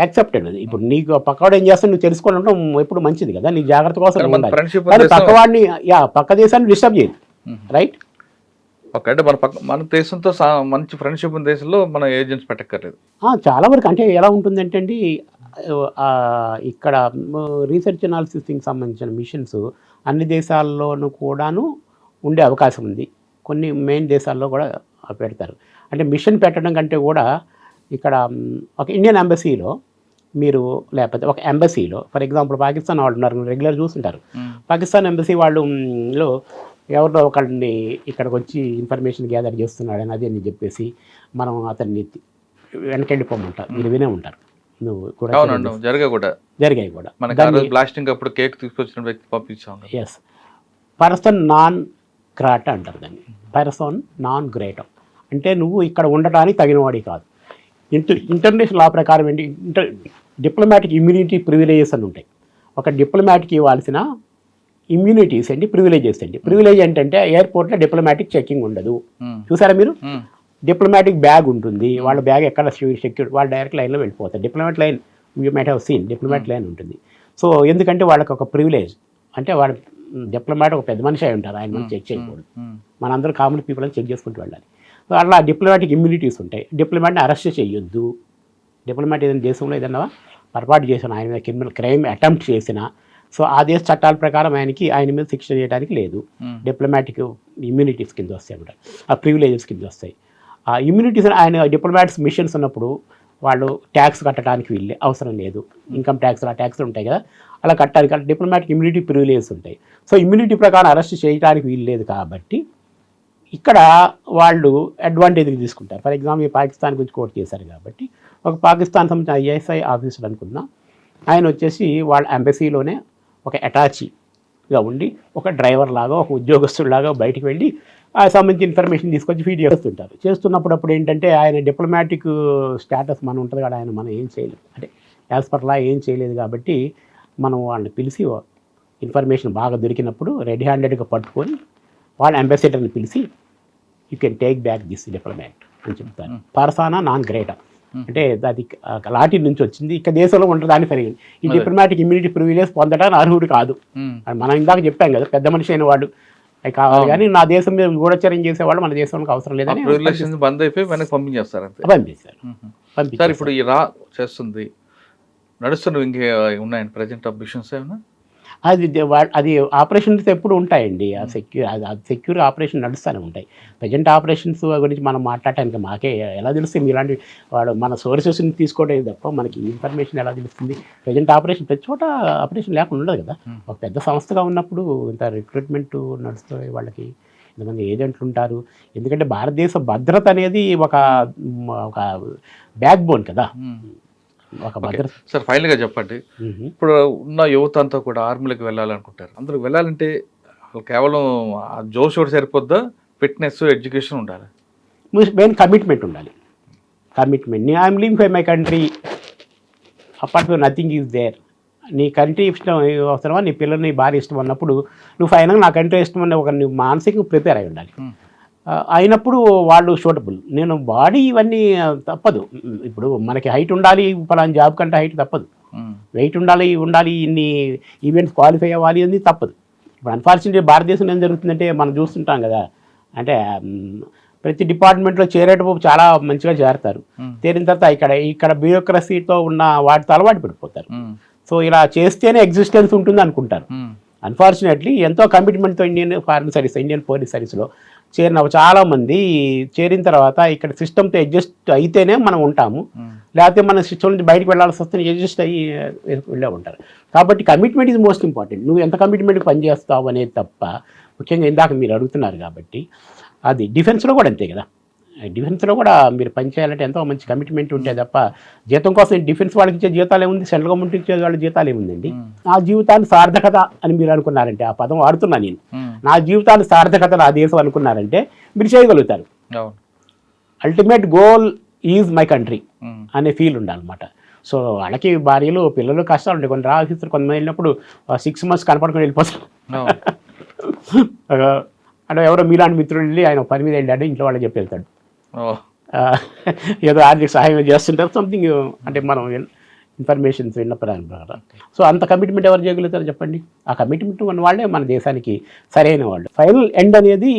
యాక్సెప్టెడ్. అది ఇప్పుడు నీకు పక్కవాడు ఏం చేస్తాను నువ్వు తెలుసుకోవడం ఎప్పుడు మంచిది కదా, నీ జాగ్రత్త కోసం ఉండాలి. పక్కవాడిని పక్క దేశాన్ని డిస్టర్బ్ చేయదు, రైట్? ఓకే, అంటే మన దేశంతో మంచి ఫ్రెండ్షిప్ ఉన్న దేశంలో మన ఏజెంట్స్ పెట్టక్కర్లేదు చాలా వరకు. అంటే ఎలా ఉంటుందంటే అండి, ఇక్కడ రీసెర్చ్ అనాలిసిస్కి సంబంధించిన మిషన్స్ అన్ని దేశాల్లోనూ కూడాను ఉండే అవకాశం ఉంది. కొన్ని మెయిన్ దేశాల్లో కూడా పెడతారు. అంటే మిషన్ పెట్టడం కంటే కూడా ఇక్కడ ఒక ఇండియన్ ఎంబసీలో మీరు, లేకపోతే ఒక ఎంబసీలో ఫర్ ఎగ్జాంపుల్ పాకిస్తాన్ వాళ్ళు ఉన్నారు, రెగ్యులర్ చూస్తుంటారు. పాకిస్తాన్ ఎంబసీ వాళ్ళు ఎవరిలో ఒకరిని ఇక్కడికి వచ్చి ఇన్ఫర్మేషన్ గ్యాదర్ చేస్తున్నాడని అది అని చెప్పేసి మనం అతన్ని వెనకెళ్ళిపోమంటారు, మీరు వినే ఉంటారు. నువ్వు కూడా అవునండి, జరిగా కూడా జరిగాయి కూడా. మనకి ఆ రోజు బ్లాస్టింగ్ అప్పుడు కేక్ తీసుకొచ్చిన వ్యక్తి పంపించాం కదా. ఎస్, పర్సన్ నాన్ గ్రాట అంటారు దాన్ని. పర్సన్ నాన్ గ్రేటం అంటే నువ్వు ఇక్కడ ఉండటానికి తగినవాడి కాదు. ఇంటర్నేషనల్ లా ప్రకారం ఏంటి, డిప్లొమాటిక్ ఇమ్యూనిటీ ప్రివిలేజెస్ అని ఉంటాయి. ఒక డిప్లొమాటిక్ ఇవ్వాల్సిన ఇమ్యూనిటీస్ ఏంటి, ప్రివిలేజెస్ ఏంటి. ప్రివిలేజ్ ఏంటంటే ఎయిర్పోర్ట్లో డిప్లొమాటిక్ చెకింగ్ ఉండదు. చూసారా మీరు, డిప్లొమాటిక్ బ్యాగ్ ఉంటుంది, వాళ్ళ బ్యాగ్ ఎక్కడ సెక్యూర్, వాళ్ళు డైరెక్ట్ లైన్లో వెళ్ళిపోతారు. Diplomat line you might have seen, diplomat line ఉంటుంది. సో ఎందుకంటే వాళ్ళకి ఒక ప్రివిలేజ్, అంటే వాడు డిప్లొమాట్ ఒక పెద్ద మనిషి అయి ఉంటారు, ఆయన మనం చెక్ చేయకూడదు, మనందరూ కామన్ పీపుల్ అని చెక్ చేసుకుంటూ వెళ్ళాలి. సో అట్లా డిప్లొమాటిక్ ఇమ్యూనిటీస్ ఉంటాయి. డిప్లొమాట్ని అరెస్ట్ చేయొద్దు. డిప్లొమాట్ ఏదైనా దేశంలో ఏదైనా పొరపాటు చేసిన, ఆయన మీద క్రిమినల్ క్రైమ్ అటెంప్ట్ చేసిన, సో ఆ దేశ చట్టాల ప్రకారం ఆయన మీద శిక్ష చేయడానికి లేదు. డిప్లొమాటిక్ ఇమ్యూనిటీస్ కింద వస్తాయి అన్నమాట, ఆ ప్రివిలేజెస్ కింద వస్తాయి. ఆ ఇమ్యూనిటీస్ ఆయన డిప్లొమాట్స్ మిషన్స్ ఉన్నప్పుడు వాళ్ళు ట్యాక్స్ కట్టడానికి వీళ్ళే అవసరం లేదు. ఇన్కమ్ ట్యాక్స్, ఆ ట్యాక్స్ ఉంటాయి కదా, అలా కట్టాలి. డిప్లొమాటిక్ ఇమ్యూనిటీ ప్రివిలేజెస్ ఉంటాయి. సో ఇమ్యూనిటీ ప్రకారం అరెస్ట్ చేయడానికి వీలు లేదు కాబట్టి ఇక్కడ వాళ్ళు అడ్వాంటేజ్కి తీసుకుంటారు. ఫర్ ఎగ్జాంపుల్ ఈ పాకిస్తాన్ గురించి కోర్టు చేశారు కాబట్టి, ఒక పాకిస్తాన్ సంబంధించిన ఐఎస్ఐ ఆఫీసర్ అనుకుందాం, ఆయన వచ్చేసి వాళ్ళ ఎంబసీలోనే ఒక అటాచీగా ఉండి ఒక డ్రైవర్ లాగా, ఒక ఉద్యోగస్తుడిలాగా బయటికి వెళ్ళి ఆ సంబంధించిన ఇన్ఫర్మేషన్ తీసుకొచ్చి ఫీడ్ చేస్తుంటారు. చేస్తున్నప్పుడు అప్పుడు ఏంటంటే ఆయన డిప్లొమాటిక్ స్టేటస్ మనం ఉంటుంది కదా, మనం ఏం చేయలేదు, అంటే యాజ్ పర్ లా ఏం చేయలేదు కాబట్టి మనం వాళ్ళని పిలిచి ఇన్ఫర్మేషన్ బాగా దొరికినప్పుడు రెడీ హ్యాండెడ్గా పట్టుకొని వాళ్ళ అంబాసిడర్ని పిలిచి you can take back this diplomat అని చెప్తారు. పర్సనా నాన్ గ్రేటా అంటే అది లాటిన్ నుంచి వచ్చింది, ఇక దేశంలో ఉండడానికి పెరిగింది. ఈ డిప్లొమాటిక్ ఇమ్యూనిటీ ప్రివిలేజ్ పొందడానికి అర్హుడు కాదు. మనం ఇందాక చెప్పాం కదా, పెద్ద మనిషి అయిన వాడు అవి కావాలి, కానీ నా దేశం మీద గూఢచర్యం చేసేవాళ్ళు మన దేశంలోకి అవసరం లేదని బంద్ అయిపోయి వెనక్కి పంపించేస్తారు. పంపించారు. ఇప్పుడు ఈ రా చేస్తుంది నడుస్తున్నవి ఇంకే ఉన్నాయండి ప్రజెంట్ అబ్జెక్షన్స్ ఏమైనా? అది ఆపరేషన్స్ ఎప్పుడు ఉంటాయండి. ఆ సెక్యూర్ ఆపరేషన్ నడుస్తూనే ఉంటాయి. ప్రజెంట్ ఆపరేషన్స్ గురించి మనం మాట్లాడటానికి మాకే ఎలా తెలుస్తుంది, ఇలాంటి వాడు మన సోర్సెస్ని తీసుకోవడం తప్ప మనకి ఇన్ఫర్మేషన్ ఎలా తెలుస్తుంది? ప్రజెంట్ ఆపరేషన్ ప్రతి చోట ఆపరేషన్ లేకుండా ఉండదు కదా. ఒక పెద్ద సంస్థగా ఉన్నప్పుడు ఇంత రిక్రూట్మెంట్ నడుస్తాయి, వాళ్ళకి ఇంతమంది ఏజెంట్లు ఉంటారు. ఎందుకంటే భారతదేశ భద్రత అనేది ఒక బ్యాక్ బోన్ కదా, ఒక భద్రత. సార్ ఫైనల్గా చెప్పండి, ఇప్పుడు ఉన్న యువత అంతా కూడా ఆర్మీలోకి వెళ్ళాలనుకుంటారు. అందులో వెళ్ళాలంటే కేవలం జోష్ ఒకటి సరిపోద్దా, ఫిట్నెస్, ఎడ్యుకేషన్ ఉండాలి? మెయిన్ కమిట్మెంట్ ఉండాలి. Commitment, I'm living for my country, apart from nothing is there. నీ కంట్రీ ఇష్టం అవసరమా, నీ పిల్లలు నీ భార్య ఇష్టం అన్నప్పుడు నువ్వు ఫైనల్గా నా కంట్రీ ఇష్టం అనే ఒక నువ్వు మానసికంగా ప్రిపేర్ అయి ఉండాలి. అయినప్పుడు వాళ్ళు సూటబుల్. నేను బాడీ ఇవన్నీ తప్పదు. ఇప్పుడు మనకి హైట్ ఉండాలి, పలానా జాబ్ కంటే హైట్ తప్పదు, వెయిట్ ఉండాలి, ఇన్ని ఈవెంట్స్ క్వాలిఫై అవ్వాలి అని తప్పదు. ఇప్పుడు అన్ఫార్చునేట్లీ భారతదేశంలో ఏం జరుగుతుందంటే మనం చూస్తుంటాం కదా, అంటే ప్రతి డిపార్ట్మెంట్లో చేరేటప్పుడు చాలా మంచిగా చేరతారు, చేరిన తర్వాత ఇక్కడ బ్యూరోక్రసీతో ఉన్న వాటితో అలవాటు పడిపోతారు. సో ఇలా చేస్తేనే ఎగ్జిస్టెన్స్ ఉంటుంది అనుకుంటారు. అన్ఫార్చునేట్లీ ఎంతో కమిట్మెంట్తో ఇండియన్ పోలీస్ సర్వీస్లో చేరిన చాలామంది చేరిన తర్వాత ఇక్కడ సిస్టమ్తో అడ్జస్ట్ అయితేనే మనం ఉంటాము, లేకపోతే మన సిస్టమ్ నుంచి బయటకు వెళ్ళాల్సి వస్తే అడ్జస్ట్ అయ్యి వెళ్ళే ఉంటారు. కాబట్టి కమిట్మెంట్ ఈజ్ మోస్ట్ ఇంపార్టెంట్. నువ్వు ఎంత కమిట్మెంట్ పనిచేస్తావు అనేది తప్ప, ముఖ్యంగా ఇందాక మీరు అడుగుతున్నారు కాబట్టి, అది డిఫెన్స్లో కూడా అంతే కదా. డిఫెన్స్లో కూడా మీరు పనిచేయాలంటే ఎంతో మంచి కమిట్మెంట్ ఉంటే తప్ప, జీతం కోసం డిఫెన్స్ వాళ్ళకి ఇచ్చే జీతాలు ఏముంది, సెంట్రల్ గవర్నమెంట్ ఇచ్చే వాళ్ళ జీతాలు ఏముందండి. నా జీవితాన్ని సార్థకత అని మీరు అనుకున్నారంటే, ఆ పదం వాడుతున్నా నేను, నా జీవితాన్ని సార్థకత నా దేశం అనుకున్నారంటే మీరు చేయగలుగుతారు. Ultimate goal is my country అనే ఫీల్ ఉండాలన్నమాట. సో వాళ్ళకి భార్యలు పిల్లలు కష్టాలు ఉంటాయి. కొన్ని ఆఫీసర్ కొంతమంది వెళ్ళినప్పుడు 6 months కనపడుకొని వెళ్ళిపోతారు. అంటే ఎవరో మీలాంటి మిత్రులు వెళ్ళి ఆయన పని మీద వెళ్ళాడు, ఇంట్లో వాళ్ళకి చెప్పి వెళ్తాడు, ఏదో ఆర్థిక సహాయం చేస్తుంటారు సంథింగ్, అంటే మనం ఇన్ఫర్మేషన్స్ విన్నప్పుడు అనమాట. సో అంత కమిట్మెంట్ ఎవరు చేయగలుగుతారు చెప్పండి? ఆ కమిట్మెంట్ ఉన్న వాళ్ళే మన దేశానికి సరైన వాళ్ళు. ఫైనల్ ఎండ్ అనేది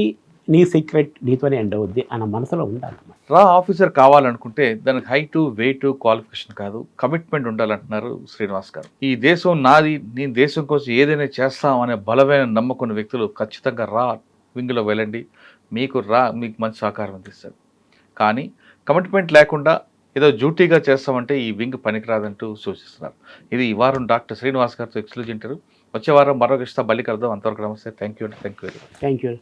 నీ సీక్రెట్, నీతోనే ఎండ్ అవుద్ది అన్న మనసులో ఉండాలి. రా ఆఫీసర్ కావాలనుకుంటే దానికి హైట్, వెయిట్, క్వాలిఫికేషన్ కాదు, కమిట్మెంట్ ఉండాలంటున్నారు శ్రీనివాస్ గారు. ఈ దేశం నాది, నేను దేశం కోసం ఏదైనా చేస్తాం అనే బలమైన నమ్మకున్న వ్యక్తులు ఖచ్చితంగా రా వింగ్లో వెళ్ళండి, మీకు మంచి సహకారం అందిస్తారు. కానీ కమిట్మెంట్ లేకుండా ఏదో డ్యూటీగా చేస్తామంటే ఈ వింగ్ పనికిరాదంటూ సూచిస్తున్నారు. ఇది ఈ వారం డాక్టర్ శ్రీనివాస్ గారితో ఎక్స్క్లూజివ్ ఇంటర్వ్యూ. వచ్చే వారం మరొక ఇష్టం బలి కలుద్దాం. అంతవరకు నమస్తే. Thank you. Thank you.